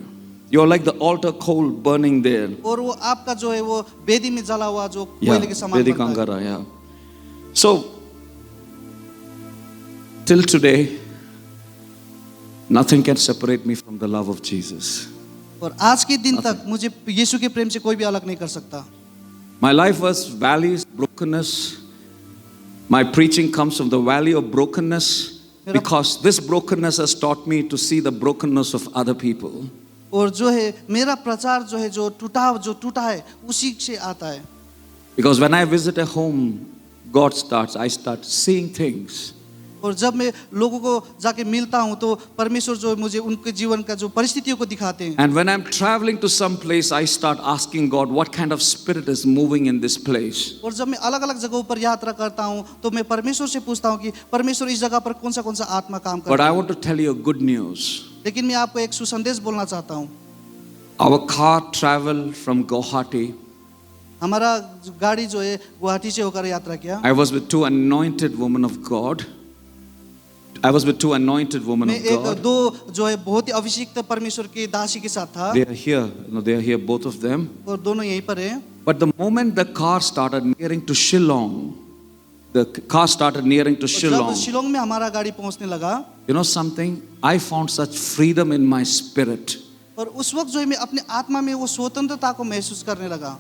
You're like the altar coal burning there. और वो आपका जो है वो वेदी में जला हुआ जो Yeah, कोयले के समान Vedic बनता है। Angara, yeah. So, till today, nothing can separate me from the love of Jesus. और आज के दिन तक मुझे यीशु के प्रेम से कोई भी अलग नहीं कर सकता। My life was valleys, brokenness. My preaching comes from the valley of brokenness because this brokenness has taught me to see the brokenness of other people. और जो है मेरा प्रचार जो है जो टूटा है उसी से आता है। Because when I visit a home, I start seeing things. और जब मैं लोगों को जाके मिलता हूँ तो परमेश्वर जो है मुझे उनके जीवन का जो परिस्थितियों को दिखाते हैं। And when I'm traveling to some place, I start asking God, what kind of spirit is moving in this place? और जब मैं अलग-अलग जगहों पर यात्रा करता हूँ तो मैं परमेश्वर से पूछता हूँ कि परमेश्वर इस जगह पर कौन सा आत्मा काम कर But रहा I है। want to tell you a good news. लेकिन मैं आपको एक सुसंदेश बोलना चाहता हूँ। Our car traveled from Guwahati. हमारा गाड़ी जो है गुवाहाटी से होकर यात्रा किया। I was with 2 anointed women of God. I was with 2 anointed women मैं of एक God. दो जो है बहुत ही अभिषिक्त परमेश्वर की दासी के साथ था। They are here. No, they are here, both of them. और दोनों यहीं पर हैं। But the moment the car started nearing to Shillong, जब शिलोंग में हमारा गाड़ी पहुंचने लगा, you know something? I found such freedom in my spirit. और उस वक्त जो है मैं अपने आत्मा में वो स्वतंत्रता को महसूस करने लगा।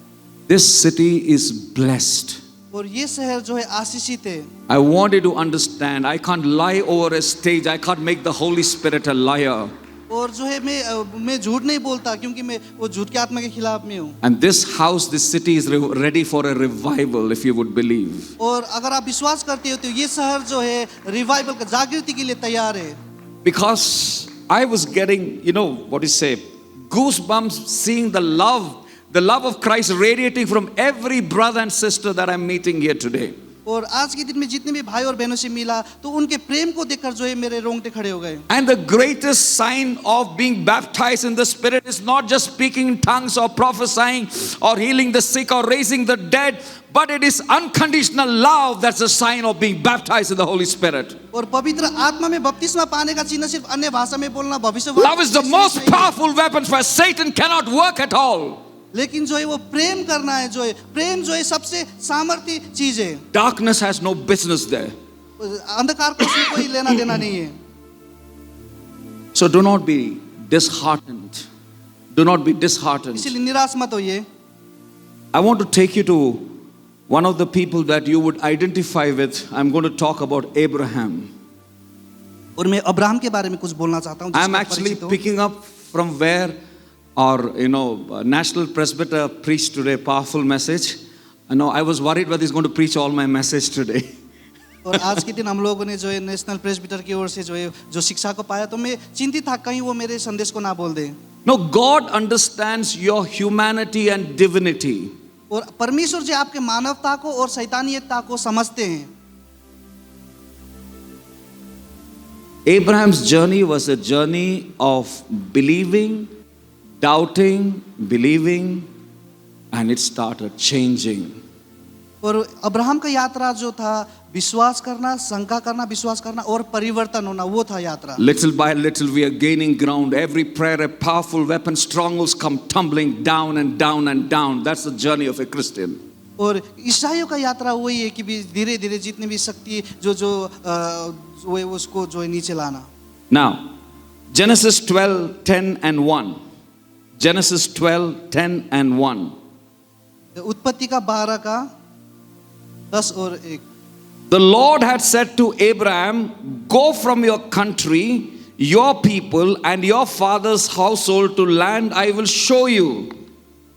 This city is blessed. और ये शहर जो है आशीषित है। I want you to understand, I can't lie over a stage. I can't make the Holy Spirit a liar. और जो है मैं झूठ नहीं बोलता क्योंकि मैं वो झूठ के आत्मा के खिलाफ में हूँ। And this house, this city is ready for a revival, if you would believe. और अगर आप विश्वास करते हो तो ये शहर जो है रिवाइवल का जागृति के लिए तैयार है। Because I was getting, you know, what you say, goosebumps seeing the love of Christ radiating from every brother and sister that I'm meeting here today. और आज के दिन में जितने भी भाई और बहनों से मिला तो उनके प्रेम को देखकर जो है मेरे रोंगटे खड़े हो गए। And the greatest sign of being baptized in the Spirit is not just speaking in tongues or prophesying or healing the sick or raising the dead, but it is unconditional love that's a sign of being baptized in the Holy Spirit. और पवित्र आत्मा में बपतिस्मा पाने का चिन्ह सिर्फ अन्य भाषा में बोलना भविष्य। Love is the most powerful weapon, for Satan cannot work at all. लेकिन जो है वो प्रेम करना है, जो है प्रेम जो है सबसे सामर्थ्य चीज है। Darkness has no business there. अंधकार को उसमें कोई लेना देना नहीं है। So do not be disheartened. Do not be disheartened. इसलिए निराश मत होइए। I want to take you to one of the people that you would identify with. I'm going to talk about Abraham. और मैं अब्राहम के बारे में कुछ बोलना चाहता हूँ। I'm actually picking up from where our, National Presbyter preached today, powerful message. I was worried whether he's going to preach all my message today. और आज के दिन हम लोगों ने जो है नेशनल प्रेस्बिटर की ओर से जो है जो शिक्षा को पाया तो मैं चिंतित था कहीं वो मेरे संदेश को ना बोल दे। No, God understands your humanity and divinity. और परमेश्वर जी आपके मानवता को और शैतानियतता को समझते हैं। Abraham's journey was a journey of believing, doubting, believing, and it started changing. और अब्राहम का यात्रा जो था विश्वास करना, शंका करना, विश्वास करना और परिवर्तन होना, वो था यात्रा। Little by little we are gaining ground. Every prayer a powerful weapon. Strongholds come tumbling down and down and down. That's the journey of a Christian. और ईसाइयों का यात्रा वही है कि धीरे धीरे जितनी भी शक्ति जो वो है उसको जो है नीचे लाना। Now, Genesis 12:10 and 1. Genesis 12:10 and 1. उत्पत्ति का 12 का 10 और 1। The Lord had said to Abraham, go from your country, your people, and your father's household to land I will show you.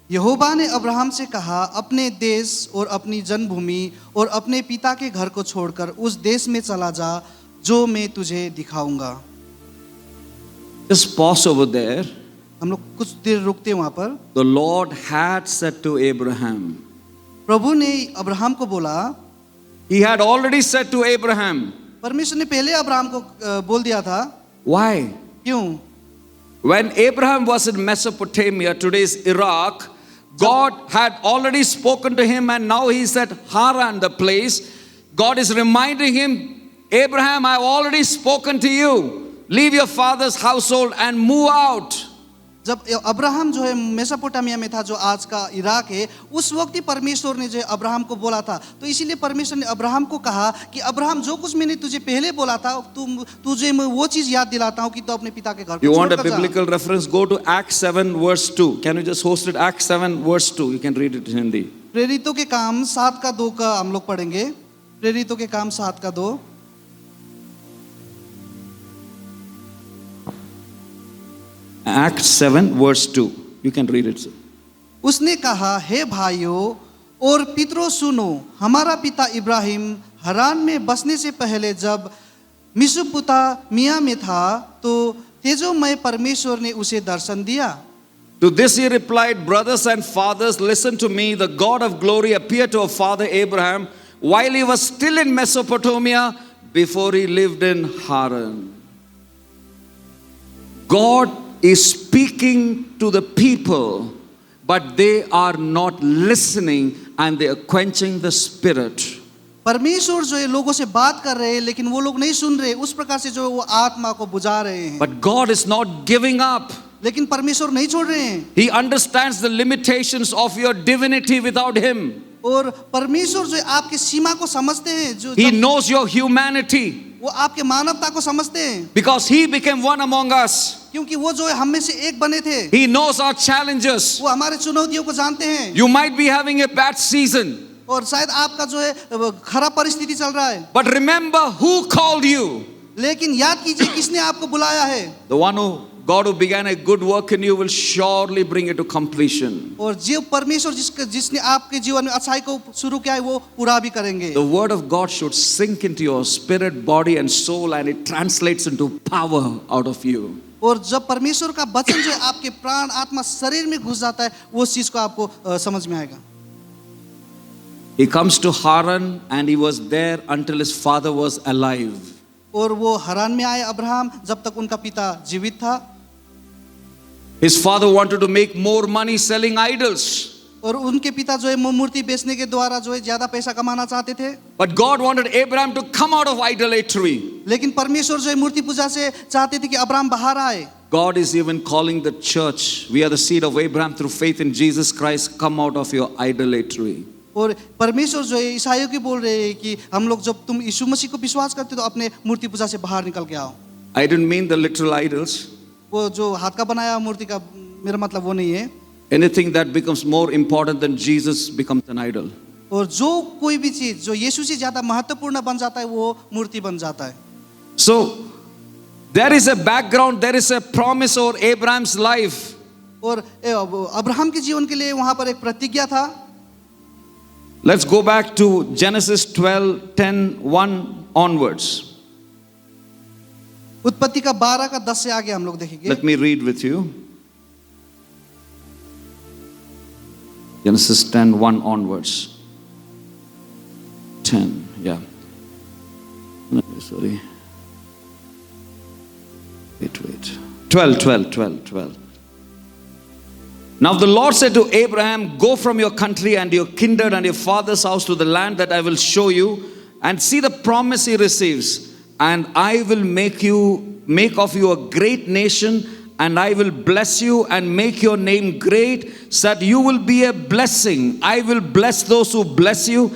यहोवा ने अब्राहम से कहा, अपने देश और अपनी जन्मभूमि और अपने पिता के घर को छोड़कर उस देश में चला जा जो मैं तुझे दिखाऊंगा। Just pause over there. हम लोग कुछ देर रुकते हैं वहां पर। The Lord had said to Abraham. प्रभु ने अब्राहम को बोला, He had already said to Abraham. परमेश्वर ने पहले अब्राहम को बोल दिया था। Why? क्यों? When Abraham was in Mesopotamia, today's Iraq, God had already spoken to him, and now he's at Haran, the place. God is reminding him, Abraham, I've already spoken to you. Leave your father's household and move out. जब Abraham जो है Mesopotamia में था, जो आज का Iraq है, उस वक्त ही परमेश्वर ने जो अब्राहम को बोला था। तो इसीलिए परमेश्वर ने अब्राहम को कहा कि अब्राहम, जो कुछ मैंने तुझे पहले बोला था, तुझे मैं वो चीज याद दिलाता हूँ कि तू अपने पिता के घर को You want a छोड़कर जा। biblical reference? Go to Acts 7 verse 2. Can you just host it? Acts 7 verse 2. You can read it in Hindi. प्रेरितों के काम 7 का 2 का हम लोग पढ़ेंगे। प्रेरितों के काम 7 का 2। Acts 7 verse 2. You can read it. उसने कहा, हे भाइयों और पितरों सुनो, हमारा पिता इब्राहिम हरान में बसने से पहले जब मेसोपोटामिया में था तो तेजोमय परमेश्वर ने उसे दर्शन दिया। To this he replied, brothers and fathers, listen to me. The God of glory appeared to our father Abraham while he was still in Mesopotamia before he lived in Haran. God is speaking to the people, but they are not listening and they are quenching the spirit. परमेश्वर जो है लोगों से बात कर रहे हैं, लेकिन वो लोग नहीं सुन रहे, उस प्रकार से जो वो आत्मा को बुझा रहे हैं। But God is not giving up. लेकिन परमेश्वर नहीं छोड़ रहे हैं। He understands the limitations of your divinity without him. और परमेश्वर जो है आपकी सीमा को समझते हैं, जो He knows your humanity वो आपके मानवता को समझते हैं, because he became one among us. क्योंकि वो जो है हम में से एक बने थे। He knows our challenges. वो हमारे चुनौतियों को जानते हैं। You might be having a bad season, और शायद आपका जो है खराब परिस्थिति चल रहा है, but remember who called you. लेकिन याद कीजिए किसने आपको बुलाया है। The one who God who began a good work in you will surely bring it to completion. और जो परमेश्वर जिसने आपके जीवन में अच्छाई को शुरू किया है, वो पूरा भी करेंगे। The word of God should sink into your spirit, body and soul, and it translates into power out of you. और जब परमेश्वर का वचन जो है आपके प्राण आत्मा शरीर में घुस जाता है, वो चीज को आपको समझ में आएगा। He comes to Haran and he was there until his father was alive. और वो हरान में आए अब्राहम जब तक उनका पिता जीवित था। His father wanted to make more money selling idols. और उनके पिता जो है मूर्ति बेचने के द्वारा जो है ज्यादा पैसा कमाना चाहते थे। But God wanted Abraham to come out of idolatry. लेकिन परमेश्वर जो है मूर्ति पूजा से चाहते थे कि अब्राहम बाहर आए। God is even calling the church. We are the seed of Abraham through faith in Jesus Christ. Come out of your idolatry. और परमेश्वर जो है ईसाइयों की बोल रहे हैं कि हम लोग जब तुम यीशु मसीह को विश्वास करते हो तो अपने मूर्ति पूजा से बाहर निकल के आओ। I didn't mean the literal idols. वो जो हाथ का बनाया मूर्ति का मेरा मतलब वो नहीं है। Anything that becomes more important than Jesus becomes an idol. और जो कोई भी चीज जो यीशु से ज्यादा महत्वपूर्ण बन जाता है वो मूर्ति बन जाता है। So there is a background, there is a promise over Abraham's life. और अब्राहम के जीवन के लिए वहां पर एक प्रतिज्ञा था। Let's go back to Genesis 12:10-1 onwards. उत्पत्ति का 12 का 10 से आगे हम लोग देखेंगे। Let me read with you. Genesis 10:1 onwards. 10, yeah. No, sorry. Wait. 12. Now the Lord said to Abraham, go from your country and your kindred and your father's house to the land that I will show you, and see the promise he receives. And I will make of you a great nation, and I will bless you and make your name great, so that you will be a blessing. I will bless those who bless you,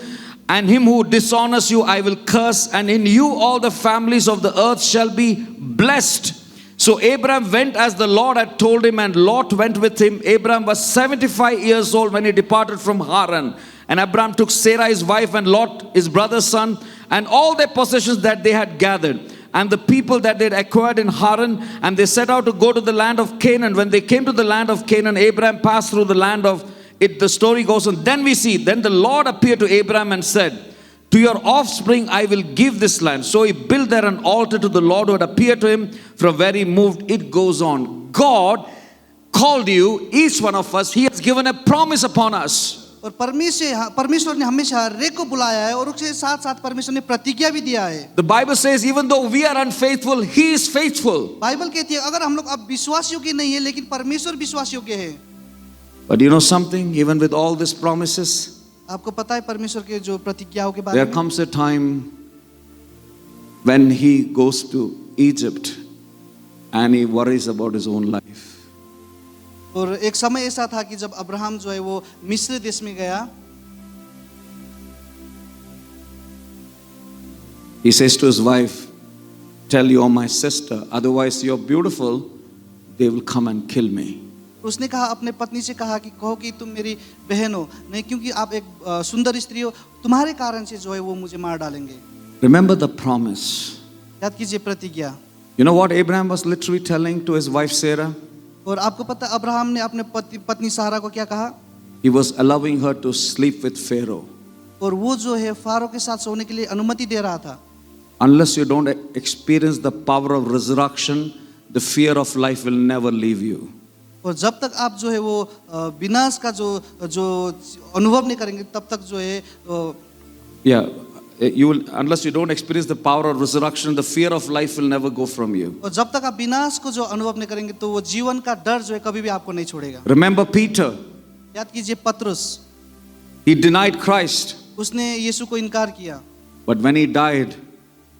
and him who dishonors you I will curse, and in you all the families of the earth shall be blessed. So Abraham went as the Lord had told him, and Lot went with him. Abraham was 75 years old when he departed from Haran. And Abraham took Sarah his wife and Lot his brother's son and all their possessions that they had gathered and the people that they had acquired in Haran, and they set out to go to the land of Canaan. When they came to the land of Canaan, Abraham passed through the land of it. The story goes on. Then we see, then the Lord appeared to Abraham and said, to your offspring I will give this land. So he built there an altar to the Lord who had appeared to him from where he moved. It goes on. God called you, each one of us. He has given a promise upon us. और परमेश्वर ने हमेशा हर एक को बुलाया है और उसके साथ साथ परमेश्वर ने प्रतिज्ञा भी दिया है. The Bible says even though we are unfaithful, He is faithful. Bible कहती है अगर हम लोग अब विश्वास योग्य नहीं है लेकिन परमेश्वर विश्वास योग्य है. But you know something, even with all these promises, आपको पता है परमेश्वर के जो प्रतिज्ञाओं के बारे there में, comes a time when he goes to Egypt and he worries about his own life. और एक समय ऐसा था कि जब अब्राहम जो है वो मिस्र देश में गया, He says to his wife, tell you're my sister, otherwise you're beautiful, they will come and kill me. उसने कहा अपने पत्नी से कहा कि कहो कि तुम मेरी बहन हो, नहीं क्योंकि आप एक सुंदर स्त्री हो, तुम्हारे कारण से जो है वो मुझे मार डालेंगे. Remember the promise. याद कीजिए प्रतिज्ञा. You know what Abraham was literally telling to his wife Sarah? और आपको पता है अब्राहम ने अपने पत्नी सारा को क्या कहा? He was allowing her to sleep with Pharaoh. और वो जो है फारो के साथ सोने के लिए अनुमति दे रहा था. Unless you don't experience the power of resurrection, the fear of life will never leave you. और जब तक आप जो है वो विनाश का जो अनुभव नहीं करेंगे तब तक जो है Yeah, you will, unless you don't experience the power of resurrection, the fear of life will never go from you. और जब तक आप विनाश को जो अनुभव नहीं करेंगे तो वो जीवन का डर जो है कभी भी आपको नहीं छोड़ेगा. Remember Peter, याद कीजिए पतरस, he denied Christ, उसने यीशु को इनकार किया, but when he died,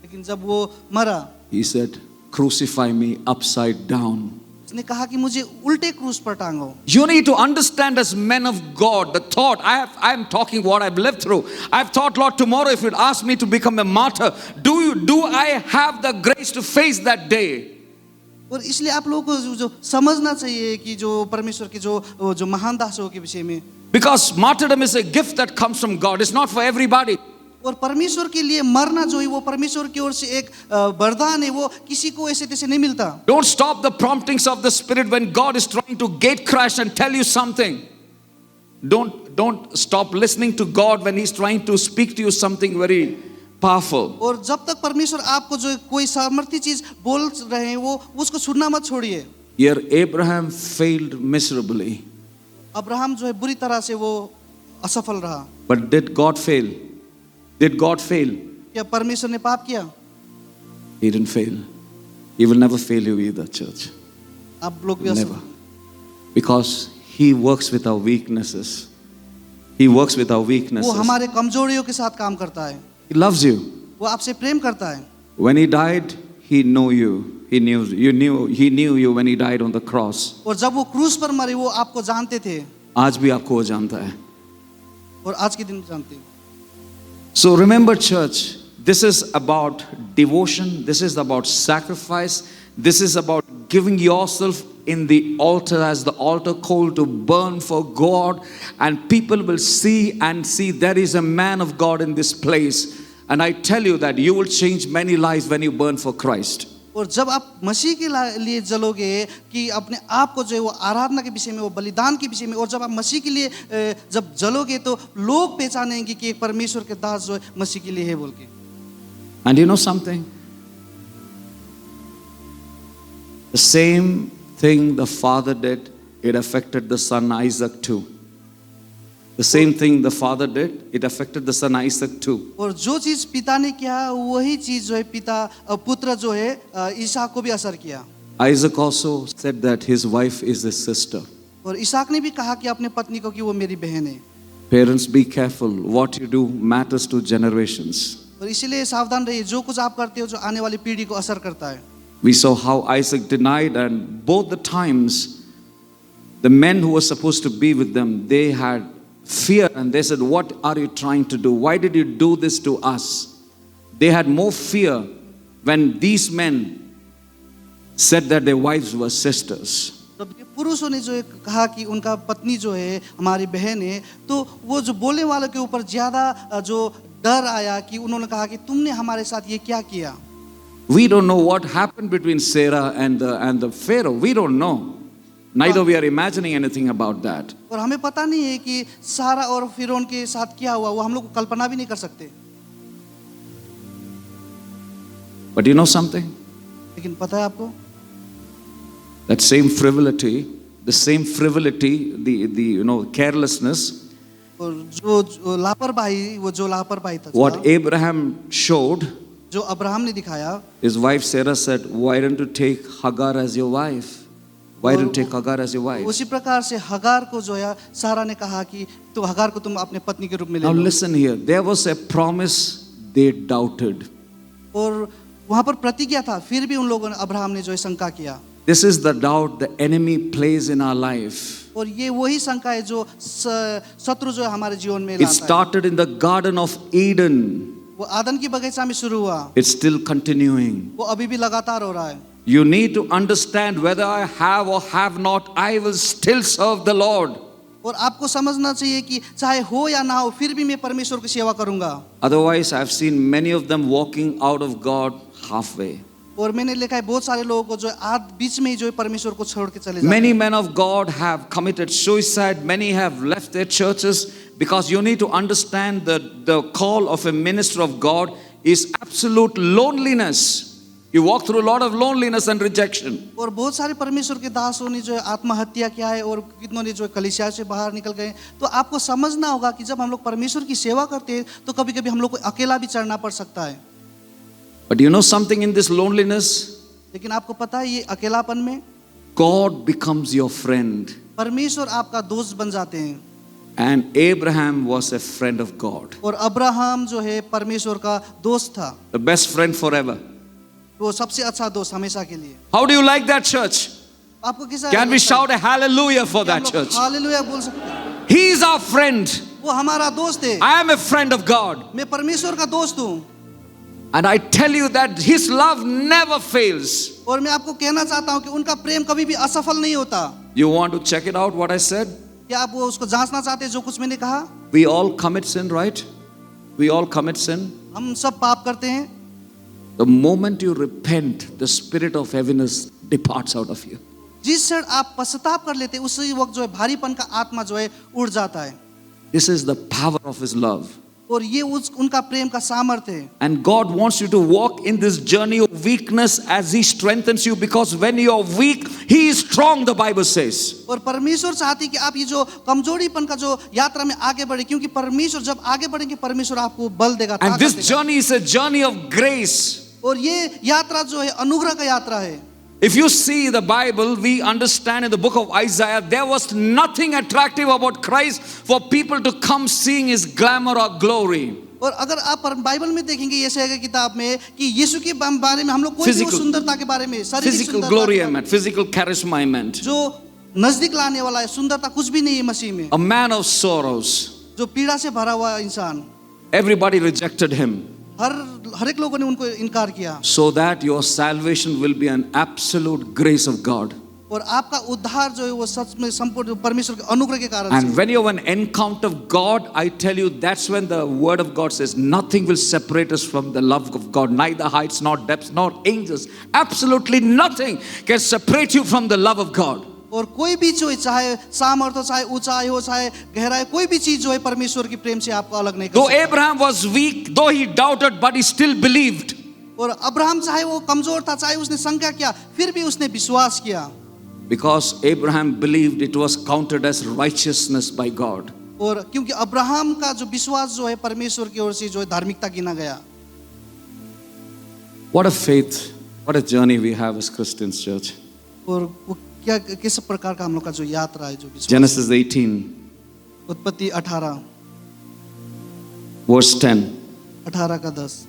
लेकिन जब वो मरा he said, crucify me upside down. उसने कहा कि मुझे उल्टे क्रूस पर टांगो. You need to understand as men of God the thought. I am talking what I've lived through. I've thought, Lord, tomorrow if you'd ask me to become a martyr, do I have the grace to face that day? और इसलिए आप लोगों को जो समझना चाहिए कि जो परमेश्वर के जो महान दासों के विषय में, Because martyrdom is a gift that comes from God. It's not for everybody. और परमेश्वर के लिए मरना जो है वो परमेश्वर की ओर से एक वरदान है, वो किसी को ऐसे तैसे नहीं मिलता. Don't stop the promptings of the Spirit when God is trying to gate crash and tell you something. Don't stop listening to God when He's trying to speak to you something very powerful. और जब तक परमेश्वर आपको जो कोई सामर्थ्य चीज बोल रहे हैं वो उसको सुनना मत छोड़िए. Here Abraham failed miserably. Abraham जो है बुरी तरह से वो असफल रहा. But did God fail? Did God fail? क्या परमेश्वर ने पाप किया? He didn't fail. He will never fail you either, church. आप लोग भी Never. Because He works with our weaknesses. He works with our वो weaknesses. हमारे कमजोरियों के साथ काम करता है. He loves you. वो आपसे प्रेम करता है. When He died, He knew you. He knew you when He died on the cross. और जब वो क्रूस पर मरे वो आपको जानते थे आज भी आपको वो जानता है. और आज के दिन जानते हैं. So remember, church, this is about devotion. This is about sacrifice. This is about giving yourself in the altar as the altar coal to burn for God. And people will see there is a man of God in this place. And I tell you that you will change many lives when you burn for Christ. और जब आप मसीह के लिए जलोगे कि अपने आप को जो है वो आराधना के विषय में, वो बलिदान के विषय में, और जब आप मसीह के लिए जब जलोगे तो लोग पहचानेंगे कि एक परमेश्वर के दास जो है मसीह के लिए है बोल के. And you know something? The same thing the father did, it affected the son Isaac too. The same thing the father did, it affected the son Isaac too. और जो चीज पिता ने किया वही चीज जो है पुत्र जो है ईसाक को भी असर किया. Isaac also said that his wife is his sister. और ईसाक ने भी कहा कि अपने पत्नी को कि वो मेरी बहन है. Parents, be careful. What you do matters to generations. और इसीलिए सावधान रहिए, जो कुछ आप करते हो जो आने वाली पीढ़ी को असर करता है. We saw how Isaac denied, and both the times the men who were supposed to be with them, they had fear and they said, what are you trying to do? Why did you do this to us? They had more fear when these men said that their wives were sisters. जब ये पुरुषों ने जो एक कहा कि उनका पत्नी जो है हमारी बहन है, तो वो जो बोलने वालों के ऊपर ज्यादा जो डर आया कि उन्होंने कहा कि तुमने हमारे साथ ये क्या किया। We don't know what happened between Sarah and the Pharaoh. We don't know. Neither we are imagining anything about that. और हमें पता नहीं है कि सारा और फिरौन के साथ क्या हुआ, वो हम लोग को कल्पना भी नहीं कर सकते। But you know something? लेकिन पता है आपको, That same frivolity, the same frivolity, the carelessness, और जो लापरवाही, वो जो लापरवाही था, what Abraham showed, जो अब्राहम ने दिखाया, his wife Sarah said, "Why don't you take Hagar as your wife? Why don't you take Hagar as your wife?" उसी प्रकार से हगार को जो है सारा ने कहा कि तो हगार को तुम अपने पत्नी के रूप में ले Now low. listen here. There was a promise they doubted. और वहां पर प्रतिज्ञा था, फिर भी उन लोगों ने, अब्राहम ने जो है शंका किया। This is the doubt the enemy plays in our life. और ये वही शंका है जो शत्रु जो है हमारे जीवन में It लाता है। started in the Garden of Eden. वो आदन की बगीचा में शुरू हुआ, It's still continuing. वो अभी भी लगातार हो रहा है। You need to understand whether I have or have not, I will still serve the Lord. और आपको समझना चाहिए कि चाहे हो या ना हो, फिर भी मैं परमेश्वर की सेवा करूंगा। Otherwise, I've seen many of them walking out of God halfway. और मैंने देखा है बहुत सारे लोगों को जो आध बीच में ही जो है परमेश्वर को छोड़ के चले जाते हैं। Many men of God have committed suicide. Many have left their churches because you need to understand that the call of a minister of God is absolute loneliness. You walk through a lot of loneliness and rejection. और बहुत सारे परमेश्वर के दासों ने जो है आत्महत्या किया है और कितनों ने जो है कलीसिया से बाहर निकल गए। तो आपको समझना होगा कि जब हम लोग परमेश्वर की सेवा करते हैं तो कभी-कभी हम लोग को अकेला भी चढ़ना पड़ सकता है। But you know something in this loneliness? लेकिन आपको पता है ये अकेलापन में God becomes your friend. परमेश्वर आपका दोस्त बन जाते हैं। And Abraham was a friend of God. और अब्राहम जो है परमेश्वर का दोस्त था, The best friend forever. वो सबसे अच्छा दोस्त हमेशा के लिए। How do you like that church? आपको कैसा Can we shout a hallelujah for that church? Hallelujah बोल सकते हैं? He is our friend. वो हमारा दोस्त है। I am a friend of God. मैं परमेश्वर का दोस्त हूँ। And I tell you that His love never fails. और मैं आपको कहना चाहता हूँ कि उनका प्रेम कभी भी असफल नहीं होता। You want to check it out what I said? क्या आप वो उसको जांचना चाहते हैं जो कुछ मैंने कहा? We all commit sin, right? We all commit sin. हम सब पाप करते हैं। The moment you repent, the spirit of heaviness departs out of you. जिस क्षण आप पश्चाताप कर लेते हैं उसी वक्त जो है भारीपन का आत्मा जो है उड़ जाता है। This is the power of His love. और ये उनका प्रेम का सामर्थ्य है। And God wants you to walk in this journey of weakness as He strengthens you, because when you are weak, He is strong, the Bible says. और परमेश्वर चाहती कि आप ये जो कमजोरीपन का जो यात्रा में आगे बढ़े, क्योंकि परमेश्वर जब आगे बढ़ेंगे परमेश्वर आपको बल देगा, And ताकत this देगा। journey is a journey of grace. और ये यात्रा जो है अनुग्रह का यात्रा है। If you see the Bible, we understand in the book of Isaiah, there was nothing attractive about Christ for people to come seeing His glamour or glory. और अगर आप बाइबल में देखेंगे यशायाह की किताब में कि यीशु के बारे में हम लोग कोई भी वो सुंदरता के बारे में, शारीरिक Physical सुंदरता glory के I meant, physical charisma I meant. जो नजदीक लाने वाला है, सुंदरता कुछ भी नहीं है मसीह में। A man of sorrows. जो पीड़ा से भरा हुआ इंसान, Everybody rejected Him. हर एक लोगों ने उनको इनकार किया। So that your salvation will be an absolute grace of God. और आपका उद्धार जो है वो सच में संपूर्ण परमेश्वर के अनुग्रह के कारण And से। when you have an encounter of God, I tell you, that's when the word of God says, nothing will separate us from the love of God. Neither heights, nor depths, nor angels. Absolutely nothing can separate you from the love of God. और कोई भी जो चाहे सामर्थ हो, चाहे ऊंचाई हो, चाहे गहराई, कोई भी चीज जो है परमेश्वर की प्रेम से आपको अलग नहीं कर Though सकता। Abraham was weak, though he doubted, but he still believed. और अब्राहम चाहे वो कमजोर था, चाहे उसने शंका किया, फिर भी उसने विश्वास किया। Because Abraham believed, it was counted as righteousness by God. और क्योंकि अब्राहम का जो विश्वास जो है परमेश्वर की ओर से जो है धार्मिकता गिना गया। What a faith, what a journey we have as Christians, church. और वो क्या किस प्रकार का हम लोग का जो यात्रा है, जो विश्वास। Genesis 18, उत्पत्ति 18 verse 10, 18 का 10।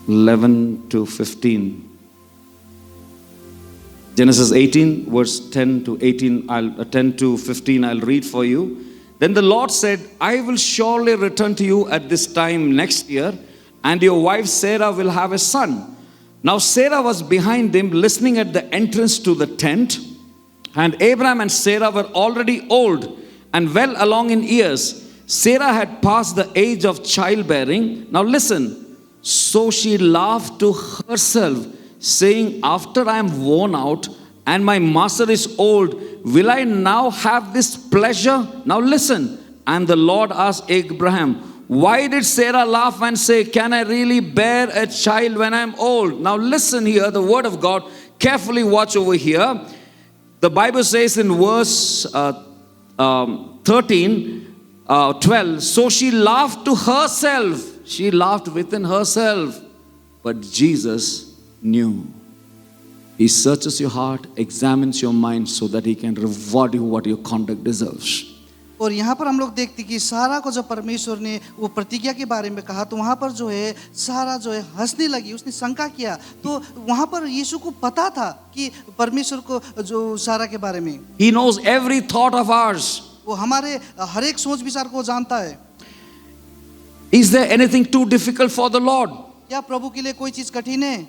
11 to 15. Genesis 18, verse 10 to 18, 10 to 15, I'll read for you. Then the Lord said, I will surely return to you at this time next year, and your wife Sarah will have a son. Now Sarah was behind him, listening at the entrance to the tent. And Abraham and Sarah were already old and well along in years. Sarah had passed the age of childbearing. Now listen. So she laughed to herself, saying, after I am worn out and my master is old, will I now have this pleasure? Now listen. And the Lord asked Abraham, why did Sarah laugh and say, can I really bear a child when I am old? Now listen here, the word of God. Carefully watch over here. The Bible says in verse 12, so she laughed to herself. She laughed within herself. But Jesus knew. He searches your heart, examines your mind so that he can reward you what your conduct deserves. और यहाँ पर हम लोग देखते कि सारा को जब परमेश्वर ने वो प्रतिज्ञा के बारे में कहा तो वहाँ पर जो है सारा जो है हंसने लगी, उसने शंका किया। तो वहाँ पर यीशु को पता था कि परमेश्वर को जो सारा के बारे में, He knows every thought of ours. वो हमारे हर एक सोच विचार को जानता है। Is there anything too difficult for the Lord? क्या प्रभु के लिए कोई चीज कठिन है?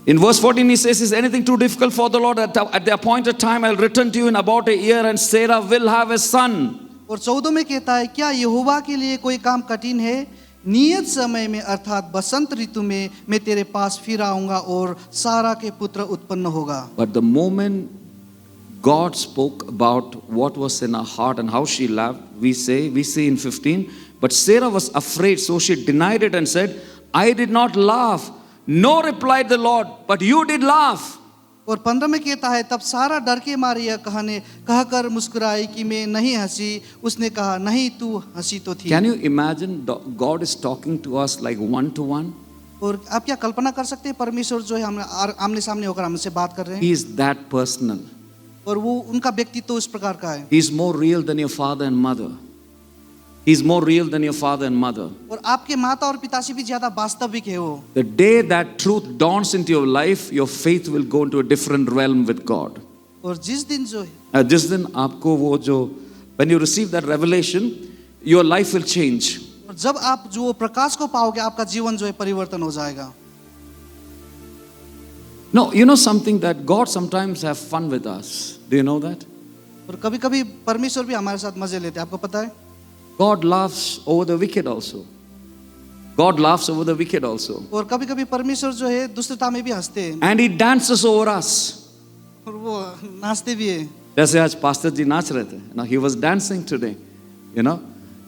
In verse 14 he says, is anything too difficult for the Lord? At the appointed time I'll return to you in about a year and Sarah will have a son. और 14 में कहता है, क्या यहोवा के लिए कोई काम कठिन है? नियत समय में अर्थात बसंत ऋतु में मैं तेरे पास फिर आऊंगा और सारा के पुत्र उत्पन्न होगा। But the moment God spoke about what was in her heart and how she laughed, we see in 15, but Sarah was afraid, so she denied it and said, I did not laugh. No, replied the Lord, but you did laugh. और 15 में कहता है, तब सारा डर के मारे यह कहकर मुस्कुराई कि मैं नहीं हंसी। उसने कहा, नहीं तू हंसी तो थी। Can you imagine God is talking to us like one to one? और आप क्या कल्पना कर सकते हैं परमेश्वर जो है आमने सामने होकर हमसे बात कर रहे हैं? He is that personal. और वो उनका व्यक्तित्व उस प्रकार का है। He is more real than your father and mother. He is more real than your father and mother. और आपके माता और पिता से भी ज्यादा वास्तविक है वो। The day that truth dawns into your life, your faith will go into a different realm with God. और जिस दिन जो है जिस दिन आपको वो जो when you receive that revelation, your life will change. और जब आप जो प्रकाश को पाओगे आपका जीवन जो है परिवर्तन हो जाएगा। No, you know something that God sometimes have fun with us. Do you know that? और कभी-कभी परमेश्वर भी हमारे साथ मजे लेते हैं, आपको पता है? God laughs over the wicked also. God laughs over the wicked also. और कभी-कभी परमेश्वर जो है दुष्टता में भी हंसते हैं। And He dances over us. और वो नाचते भी है। जैसे आज पास्टर जी नाच रहे थे. Now he was dancing today, you know.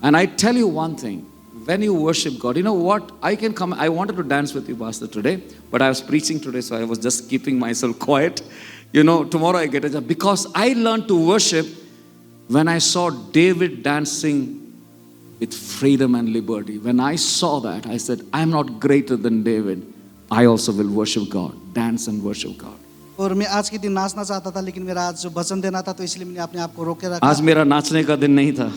And I tell you one thing, when you worship God, you know what? I can come. I wanted to dance with you, Pastor, today, but I was preaching today, so I was just keeping myself quiet. You know, tomorrow I get a job because I learned to worship when I saw David dancing with freedom and liberty. When I saw that, I said, I am not greater than David. I also will worship God, dance and worship God. और मैं आज के दिन नाचना चाहता था लेकिन मेरा आज जो वचन देना था तो इसलिए मैंने अपने आप को रोके रखा। आज मेरा नाचने का दिन नहीं था.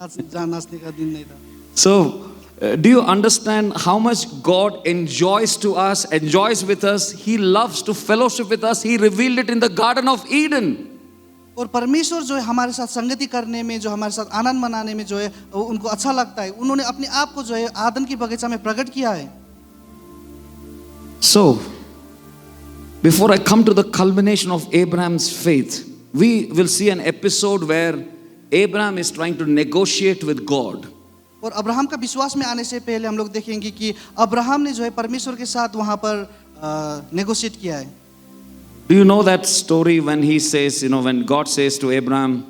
आज जहाँ नाचने का दिन नहीं था। So, do you understand how much God enjoys with us? He loves to fellowship with us. He revealed it in the Garden of Eden. और परमेश्वर जो है हमारे साथ संगति करने में, जो हमारे साथ आनंद मनाने में जो है उनको अच्छा लगता है। उन्होंने अपने आप को जो है आदन की बगीचा में प्रकट किया है। So, before I come to the culmination of Abraham's faith, we will see an episode where Abraham is trying to negotiate with God. और अब्राहम का विश्वास में आने से पहले हम लोग देखेंगे कि अब्राहम ने जो है परमेश्वर के साथ वहाँ पर नेगोशिएट किया है। Do you know that story when he says, you know, when God says to Abraham,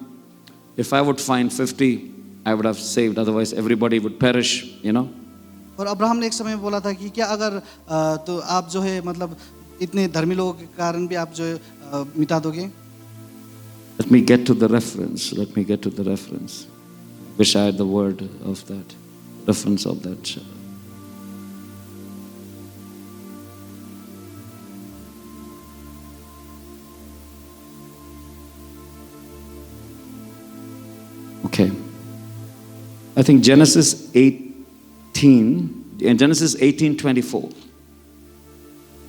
if I would find 50, I would have saved, otherwise everybody would perish, you know? और अब्राहम ने एक समय में बोला था कि क्या अगर तो आप जो है मतलब इतने धर्मी लोगों के कारण भी आप जो है मिटा दोगे? Let me get to the reference. Wish I had the word of that, reference of that. Okay. I think Genesis 18:24.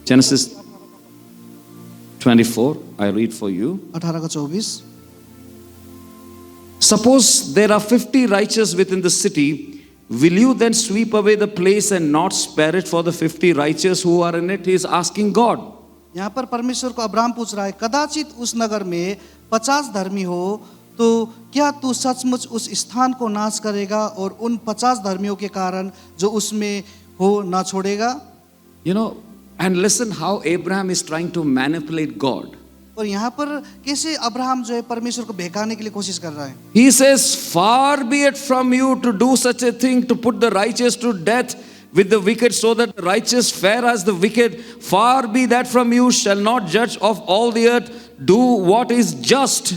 Genesis 24, I read for you. 18:24 Suppose there are 50 righteous within the city, will you then sweep away the place and not spare it for the 50 righteous who are in it? He is asking God. यहाँ पर परमेश्वर को Abraham पूछ रहा है, कदाचित उस नगर में 50 धर्मी हो तो क्या तू सचमुच उस स्थान को नाश करेगा और उन 50 धर्मियों के कारण जो उसमें हो ना छोड़ेगा? You know, and listen how Abraham is trying to manipulate God. और यहाँ पर कैसे अब्राहम जो है परमेश्वर को बहकाने के लिए कोशिश कर रहा है. He says, far be it from you to do such a thing, to put the righteous to death with the wicked, so that the righteous fare as the wicked. Far be that from you, shall not judge of all the earth, do what is just.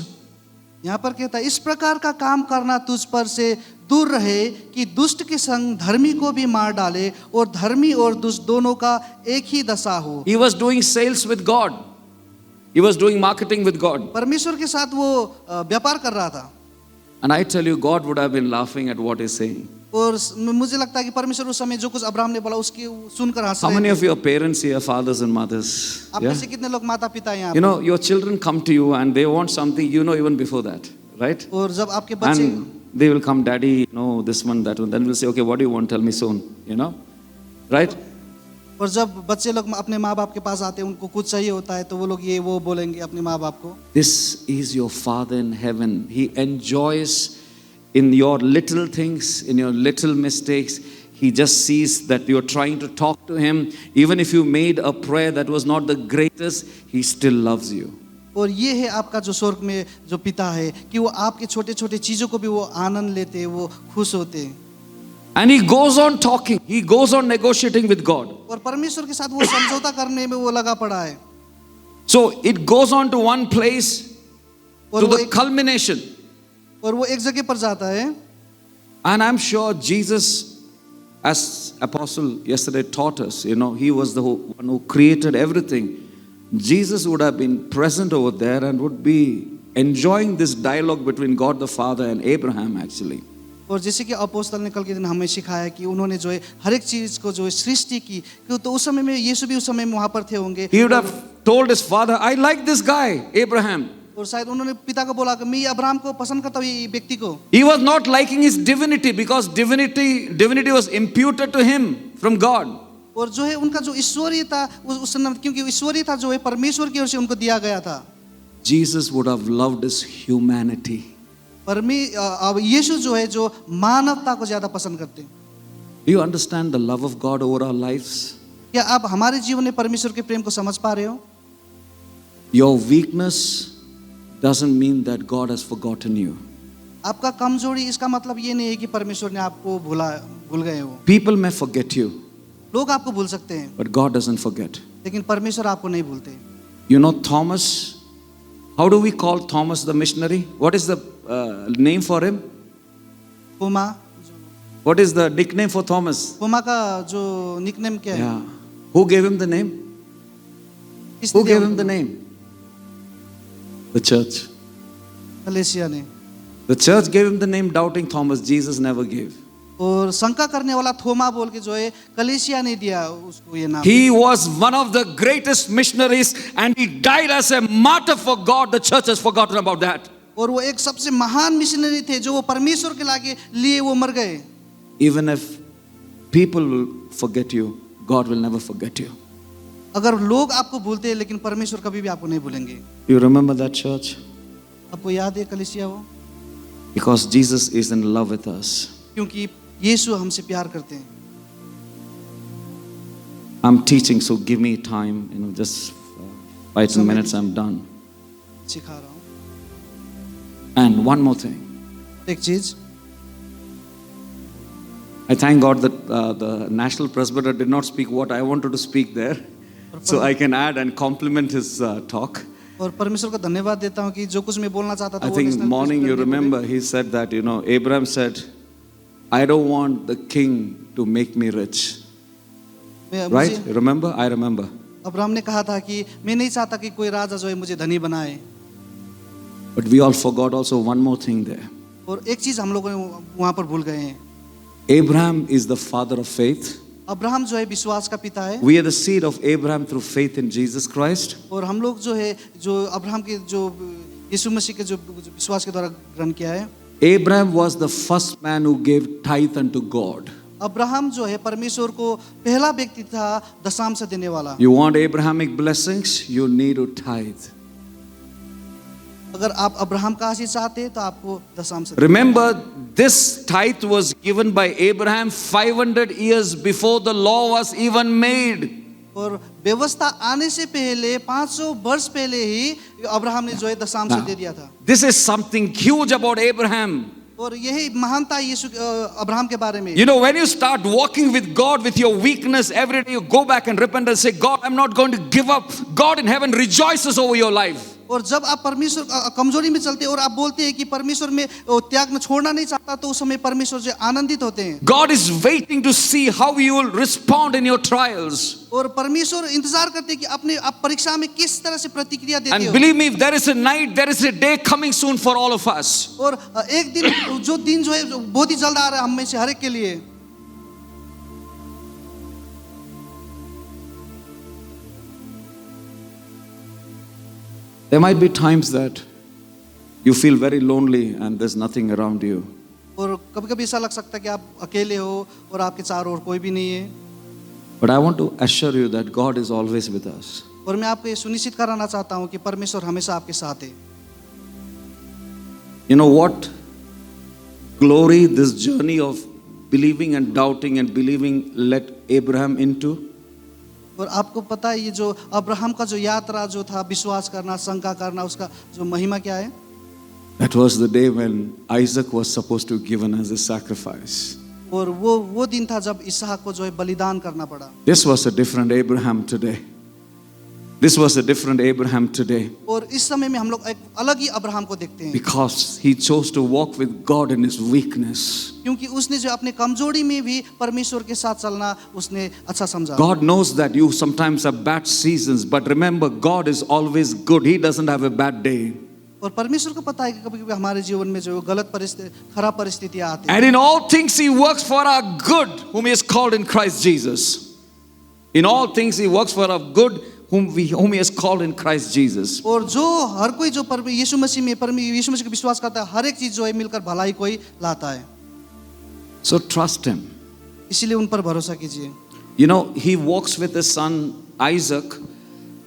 यहाँ पर कहता है, इस प्रकार का काम करना तुझ पर से दूर रहे कि दुष्ट के संग धर्मी को भी मार डाले और धर्मी और दुष्ट दोनों का एक ही दशा हो. He was doing sales with God. He was doing marketing with God. परमेश्वर के साथ वो व्यापार कर रहा था. And I tell you, God would have been laughing at what he's saying. और मुझे लगता है कि परमेश्वर उस समय जो कुछ अब्राहम ने बोला उसके सुनकर हंस How रहे many थे. of your parents here, fathers and mothers? आप Yeah? में से कितने लोग माता पिता हैं यहाँ You पर? know, your children come to you and they want something, you know, even before that, right? और जब आपके बच्चे And they will come, daddy, no, this one, that one. Then we'll say, okay, what do you want? Tell me soon, you know, right? और जब बच्चे लोग अपने माँ बाप के पास आते हैं उनको कुछ चाहिए होता है तो वो लोग ये वो बोलेंगे अपने माँ बाप को. This is your Father in heaven. He enjoys in your little things, in your little mistakes. He just sees that you're trying to talk to him. Even if you made a prayer that was not the greatest, he still loves you. और ये है आपका जो स्वर्ग में जो पिता है कि वो आपके छोटे छोटे चीज़ों को भी वो आनंद लेते हैं, वो खुश होते हैं. And he goes on talking. He goes on negotiating with God. और परमेश्वर के साथ वो समझौता करने में वो लगा पड़ा है. So it goes on to one place, और to वो the एक culmination. और वो एक जगह पर जाता है. And I'm sure Jesus, as Apostle yesterday taught us, you know, he was the one who created everything. Jesus would have been present over there and would be enjoying this dialogue between God the Father and Abraham actually. और जैसे कि अपोस्तल ने कल के दिन हमें सिखाया कि उन्होंने जो है हर एक चीज को जो है सृष्टि की, तो उस समय में यीशु भी उस समय में वहां पर थे होंगे. He would have told his father, I like this guy, Abraham. और शायद उन्होंने पिता को बोला कि मैं अब्राहम को पसंद करता हूँ ये व्यक्ति को. He was not liking his divinity because divinity was imputed to him from God. और जो है उनका जो ईश्वरीय था उस समय क्योंकि ईश्वरीय था जो है परमेश्वर की ओर से उनको दिया गया था. Jesus would have loved his humanity. अब यीशु जो है जो मानवता को ज्यादा पसंद करते हैं. Do you understand the love of God over our lives? क्या आप हमारे जीवन में परमेश्वर के प्रेम को समझ पा रहे हो? Your weakness doesn't mean that God has forgotten you. आपका कमजोरी इसका मतलब ये नहीं है कि परमेश्वर ने आपको भूल गए हो. People may forget you, लोग आपको भूल सकते हैं but God doesn't forget. लेकिन परमेश्वर आपको नहीं भूलते. You know Thomas? How do we call Thomas the missionary? What is the name for him? Thoma, What is the nickname for Thomas? थोमा का जो निकनेम क्या है? Yeah. Who gave him the name? किसने Who दिया gave him उनको? the name? The church. कलेसिया ने. The church gave him the name Doubting Thomas. Jesus never gave. और शंका करने वाला थोमा बोल के जो है कलेसिया ने दिया उसको ये नाम. He was one of the greatest missionaries and he died as a martyr for God. The church has forgotten about that. और वो एक सबसे महान मिशनरी थे जो वो परमेश्वर के लिए वो मर गए. Even if people will forget you, God will never forget you. अगर लोग आपको भूलते हैं लेकिन परमेश्वर कभी भी आपको नहीं भूलेंगे. You remember that church? आपको याद है कलेसिया वो? Because Jesus is in love with us. क्योंकि यीशु हमसे प्यार करते हैं. I'm teaching, so give me time. You know, just 5 minutes, I'm done. सिखा रहा हूँ. And one more thing. एक चीज, I thank God that the National Presbyter did not speak what I wanted to speak there. So I can add and complement his talk. और परमेश्वर को धन्यवाद देता हूँ कि जो कुछ मैं बोलना चाहता था I वो think national morning you president ने remember he said that, you know, Abraham said, I don't want the king to make me rich. बोले. Right? मुझे You remember? I remember. Abraham ने कहा था कि मैं नहीं चाहता कि कोई राजा जो है मुझे धनी बनाए. But we all forgot also one more thing there. और एक चीज हम लोग वहां पर भूल गए हैं. Abraham is the father of faith. Abraham जो है विश्वास का पिता है. We are the seed of Abraham through faith in Jesus Christ. और हम लोग जो है जो अब्राहम के जो यीशु मसीह के जो विश्वास के द्वारा ग्रहण किया है. Abraham was the first man who gave tithe unto God. Abraham जो है परमेश्वर को पहला व्यक्ति था दशांश देने वाला। You want Abrahamic blessings? You need to tithe. अगर आप अब्राहम का आशीष चाहते हैं तो आपको दशांश देना। Remember, this tithe was given by Abraham 500 years before the law was even made. और व्यवस्था आने से पहले 500 वर्ष पहले ही अब्राहम ने जो है दशांश दे दिया था। This is something huge about Abraham. और यही महानता यीशु अब्राहम के बारे में। You know, when you start walking with God with your weakness, every day you go back and repent and say, God, I'm not going to give up. God in heaven rejoices over your life. और जब आप परमेश्वर कमजोरी में चलते हैं और आप बोलते हैं कि परमेश्वर में त्याग में छोड़ना नहीं चाहता, तो उस समय परमेश्वर जो आनंदित होते हैं। God is waiting to see how you will respond in your trials. और परमेश्वर इंतजार करते हैं कि अपने आप परीक्षा में किस तरह से प्रतिक्रिया देते And हो। believe me, if there is a night, there is a day coming soon for all of us. और एक दिन जो दिन जो है बहुत ही जल्द आ रहा है हम में से हर एक के लिए। There might be times that you feel very lonely and there's nothing around you. और कभी-कभी ऐसा लग सकता है कि आप अकेले हो और आपके चारों ओर कोई भी नहीं है। But I want to assure you that God is always with us. और मैं आपको ये सुनिश्चित कराना चाहता हूँ कि परमेश्वर हमेशा आपके साथ है। You know what glory this journey of believing and doubting and believing led Abraham into? और आपको पता है ये जो अब्राहम का जो यात्रा जो था विश्वास करना शंका करना उसका जो महिमा क्या है? That was the day when Isaac was supposed to be given as a sacrifice. और वो दिन था जब इसहाक को जो है बलिदान करना पड़ा। This was a different Abraham today. This was a different Abraham today. और इस समय में हम लोग एक अलग ही अब्राहम को देखते हैं। Because he chose to walk with God in his weakness. क्योंकि उसने जो अपने कमजोरी में भी परमेश्वर के साथ चलना उसने अच्छा समझा। God knows that you sometimes have bad seasons, but remember, God is always good. He doesn't have a bad day. और परमेश्वर को पता है कि कभी-कभी हमारे जीवन में जो गलत परिस्थिति खराब परिस्थितियां आती हैं। And in all things he works for our good, whom he has called in Christ Jesus. In all things he works for our good, whom he has called in Christ Jesus. और जो हर कोई जो यीशु मसीह का विश्वास करता है हर एक चीज जो है मिलकर भलाई को ही लाता है। So trust him. इसीलिए उन पर भरोसा कीजिए। You know, he walks with his son Isaac,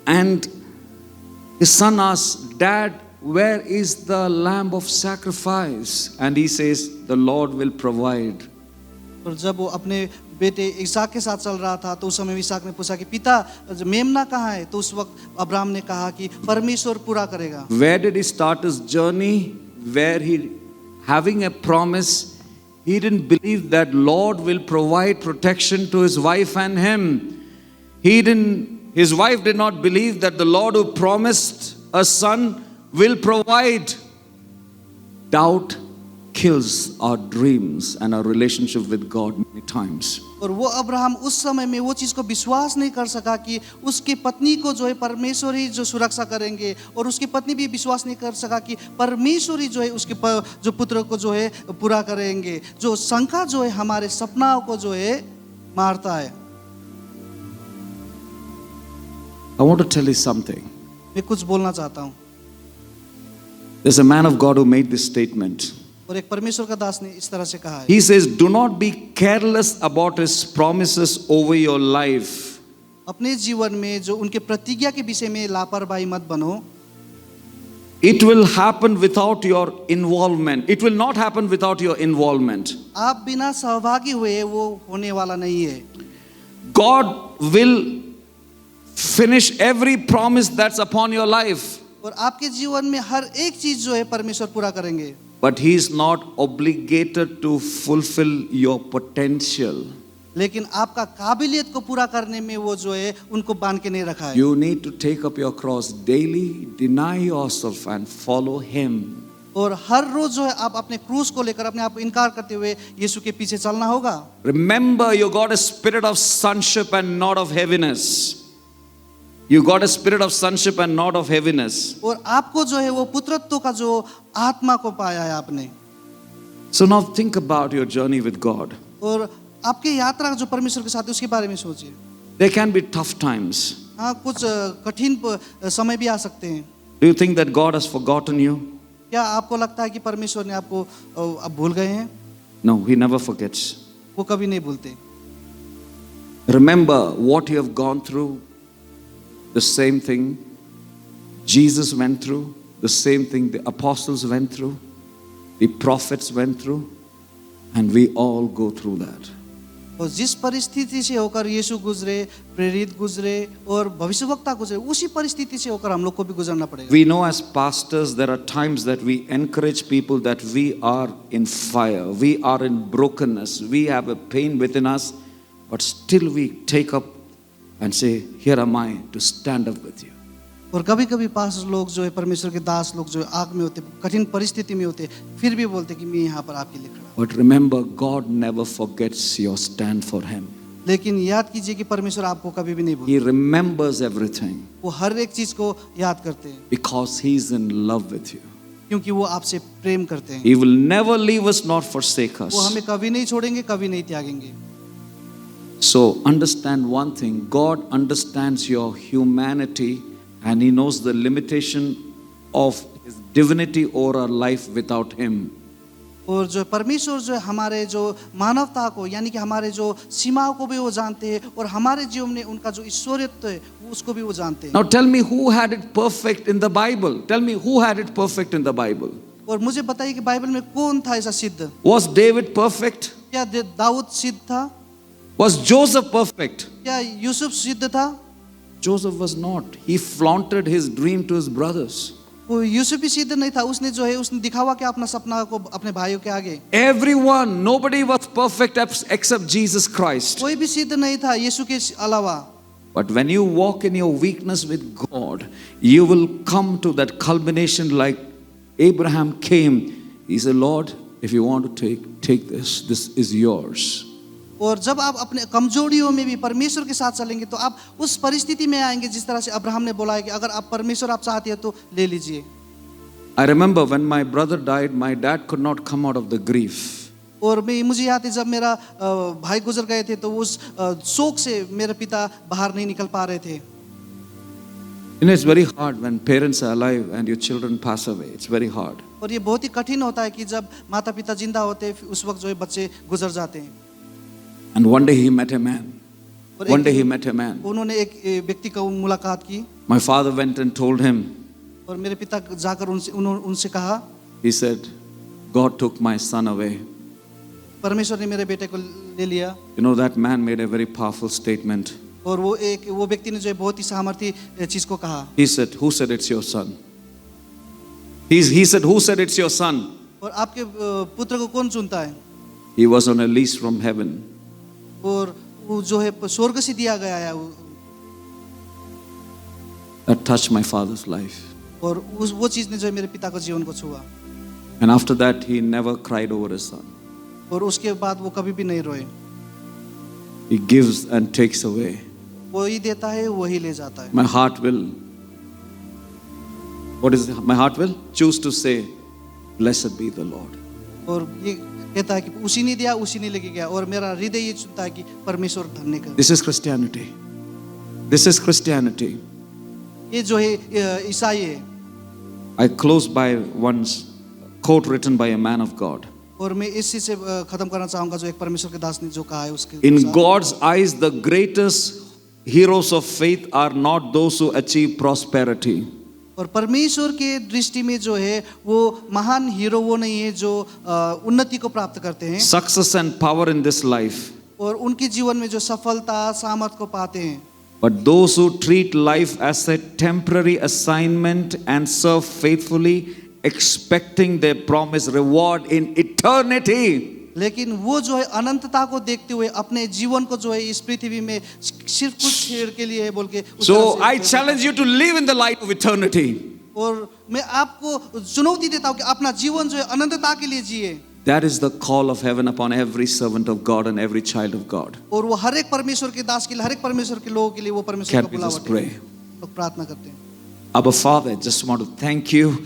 and his son asks, Dad, where is the lamb of sacrifice? And he says, the Lord will provide. और जब वो अपने बेटे इसहाक के साथ चल रहा था तो उस समय इसहाक ने पूछा कि पिता मेमना कहाँ है? तो उस वक्त अब्राहम ने कहा कि परमेश्वर पूरा करेगा। Where did he start his journey? Where he, having a promise, he didn't believe that Lord will provide protection to his wife and him. His wife did not believe that the Lord who promised a son will provide. Doubt kills our dreams and our relationship with God many times. और वो Abraham उस समय में वो चीज को विश्वास नहीं कर सका कि उसकी पत्नी को जो है परमेश्वर ही जो सुरक्षा करेंगे, और उसकी पत्नी भी विश्वास नहीं कर सका कि परमेश्वर ही जो है उसके जो पुत्र को जो है पूरा करेंगे। जो शंका जो है हमारे सपनाओं को जो है मारता है। I want to tell you something. मैं कुछ बोलना चाहता हूँ। There's a man of God who made this statement. और एक परमेश्वर का दास ने इस तरह से कहा है। He says, do not be careless about his promises over your life. अपने जीवन में जो उनके प्रतिज्ञा के विषय में लापरवाही मत बनो। It will happen without your involvement. It will not happen without your involvement. आप बिना सहभागी हुए वो होने वाला नहीं है। God will finish every promise that's upon your life. और आपके जीवन में हर एक चीज जो है परमेश्वर पूरा करेंगे। But he is not obligated to fulfill your potential. लेकिन आपका काबिलियत को पूरा करने में वो जो है उनको बांध के नहीं रखा है। You need to take up your cross daily, deny yourself and follow him. और हर रोज जो है आप अपने क्रूस को लेकर अपने आप को इनकार करते हुए यीशु के पीछे चलना होगा। Remember, you got a spirit of sonship and not of heaviness. You got a spirit of sonship and not of heaviness. और आपको जो है वो पुत्रत्व का जो आत्मा को पाया है आपने। So now think about your journey with God. और आपके यात्रा जो परमेश्वर के साथ है उसके बारे में सोचिए। There can be tough times. हाँ, कुछ कठिन समय भी आ सकते हैं। Do you think that God has forgotten you? क्या आपको लगता है कि परमेश्वर ने आपको अब भूल गए हैं? No, He never forgets. वो कभी नहीं भूलते। Remember what you have gone through, the same thing Jesus went through, the same thing the apostles went through, the prophets went through, and we all go through that. और जिस परिस्थिति से होकर यीशु गुजरे, प्रेरित गुजरे और भविष्यवक्ता गुजरे, उसी परिस्थिति से होकर हम लोग को भी गुजरना पड़ेगा। We know as pastors there are times that we encourage people that we are in fire, we are in brokenness, we have a pain within us, but still we take up and say, here am I to stand up with you. और कभी-कभी pastor लोग जो है, परमेश्वर के दास लोग जो है, आग में होते, कठिन परिस्थिति में होते, फिर भी बोलते कि मैं यहाँ पर आपके लिए खड़ा हूँ। But remember, God never forgets your stand for Him. लेकिन याद कीजिए कि परमेश्वर आपको कभी भी नहीं भूलते। He remembers everything वो हर एक चीज को याद करते हैं because He is in love with you. क्योंकि वो आपसे प्रेम करते हैं। He will never leave us nor forsake वो us. हमें कभी नहीं छोड़ेंगे, कभी नहीं त्यागेंगे। So understand one thing, God understands your humanity and He knows the limitation of His divinity over our life without Him. और जो परमेश्वर जो है हमारे जो मानवता को, यानी कि हमारे जो सीमाओं को भी वो जानते हैं और हमारे जीवन में उनका जो ईश्वरत्व है वो उसको भी वो जानते हैं। Now tell me who had it perfect in the Bible? Tell me who had it perfect in the Bible? और मुझे बताइए कि बाइबल में कौन था ऐसा सिद्ध? Was David perfect? क्या दाऊद सिद्ध था? Was Joseph perfect? क्या यूसुफ सिद्ध था? Joseph was not. He flaunted his dream to his brothers. वो यूसुफ भी सिद्ध नहीं था, उसने जो है उसने दिखावा क्या अपना सपना को अपने भाइयों के आगे। Everyone, nobody was perfect except Jesus Christ. कोई भी सिद्ध नहीं था यीशु के अलावा। But when you walk in your weakness with God, you will come to that culmination like Abraham came. He said, Lord, if you want to take this, this is yours. और जब आप अपने कमजोरियों में भी परमेश्वर के साथ चलेंगे तो आप उस परिस्थिति में आएंगे जिस तरह से अब्राहम ने बोला है कि अगर आप परमेश्वर आप चाहते हैं तो ले लीजिए। I remember when my brother died, my dad could not come out of the grief. और मुझे याद है जब मेरा भाई गुजर गए थे तो उस शोक से मेरे पिता बाहर नहीं निकल पा रहे थे। You know, it's very hard when parents are alive and your children pass away. It's very hard. और ये बहुत ही कठिन होता है कि जब माता पिता जिंदा होते हैं उस वक्त जो है बच्चे गुजर जाते हैं। And one day he met a man. One day he met a man. उन्होंने एक व्यक्ति को मुलाकात की। My father went and told him. और मेरे पिता जाकर उनसे कहा। He said, God took my son away. परमेश्वर ने मेरे बेटे को ले लिया। You know, that man made a very powerful statement. और वो व्यक्ति ने जो है बहुत ही सामर्थी चीज को कहा। He said, who said it's your son? He said, who said it's your son? और आपके पुत्र को कौन चुनता है? He was on a lease from heaven. और वो जो है स्वर्ग से दिया गया है। That touched my father's life. और वो चीज ने जो है मेरे पिता को जीवन को छुआ। And after that he never cried over his son. और उसके बाद वो कभी भी नहीं रोए। He gives and takes away. वही देता है वही ले जाता है। My heart will, what is it? My heart will choose to say, blessed be the Lord. और ये कहता है कि उसी ने दिया उसी ने लेके गया, और मेरा हृदय ये चुनता है कि परमेश्वर धन्य कर। This is Christianity. This is Christianity. ये जो है ईसाई है। I close by one quote written by a man of God. और मैं इसी से खत्म करना चाहूंगा जो एक परमेश्वर के दास ने जो कहा है उसके। In God's eyes, the greatest heroes of faith are not those who achieve prosperity. और परमेश्वर के दृष्टि में जो है वो महान हीरो वो नहीं है जो उन्नति को प्राप्त करते हैं, Success and power in this life. और उनके जीवन में जो सफलता सामर्थ को पाते हैं, But those who treat life as a temporary assignment and serve faithfully, expecting their promised reward in eternity. लेकिन वो जो है अनंतता को देखते हुए अपने जीवन को जो है इस पृथ्वी में सिर्फ कुछ क्षण के लिए बोल के। So I challenge you to live in the light of eternity. और मैं आपको चुनौती देता हूँ कि अपना जीवन जो है अनंतता के लिए जिए। That is the call of heaven upon every servant of God and every child of God. और वो हर एक परमेश्वर के दास के लिए, हर एक परमेश्वर के लोगों के लिए वो परमेश्वर Can का we just बुलावा pray? है। लोग प्रार्थना करते हैं। Abba Father, I just want to thank you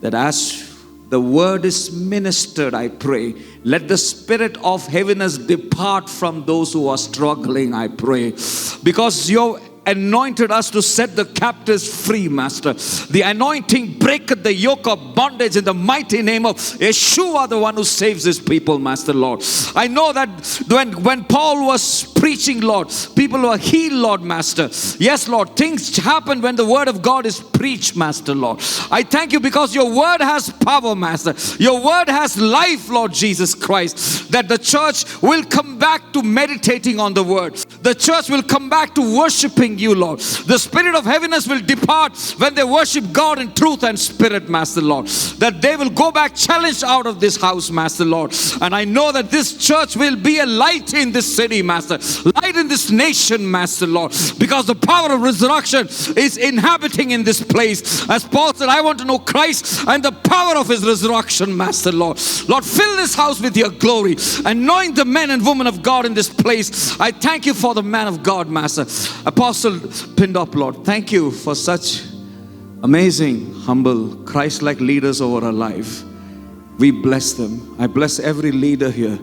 that as the word is ministered, I pray, let the spirit of heaviness depart from those who are struggling, I pray. Because your anointed us to set the captives free, Master. The anointing breaketh the yoke of bondage in the mighty name of Yeshua, the one who saves his people, Master Lord. I know that when Paul was preaching, Lord, people were healed, Lord, Master. Yes, Lord, things happen when the word of God is preached, Master Lord. I thank you because your word has power, Master. Your word has life, Lord Jesus Christ, that the church will come back to meditating on the word. The church will come back to worshiping you, Lord. The spirit of heaviness will depart when they worship God in truth and spirit, Master Lord. That they will go back challenged out of this house, Master Lord. And I know that this church will be a light in this city, Master. Light in this nation, Master Lord. Because the power of resurrection is inhabiting in this place. As Paul said, I want to know Christ and the power of his resurrection, Master Lord. Lord, fill this house with your glory. Anoint the men and women of God in this place. I thank you for the man of God, Master. Apostle Pindop, Lord. Thank you for such amazing, humble, Christ-like leaders over our life. We bless them. I bless every leader here.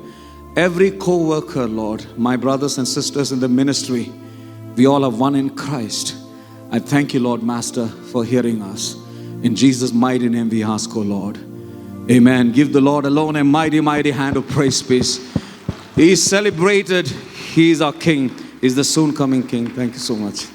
Every co-worker, Lord. My brothers and sisters in the ministry. We all are one in Christ. I thank you, Lord, Master, for hearing us. In Jesus' mighty name we ask, O Lord. Amen. Give the Lord alone a mighty, mighty hand of praise, peace. He is celebrated. He is our King. He is the soon coming King. Thank you so much.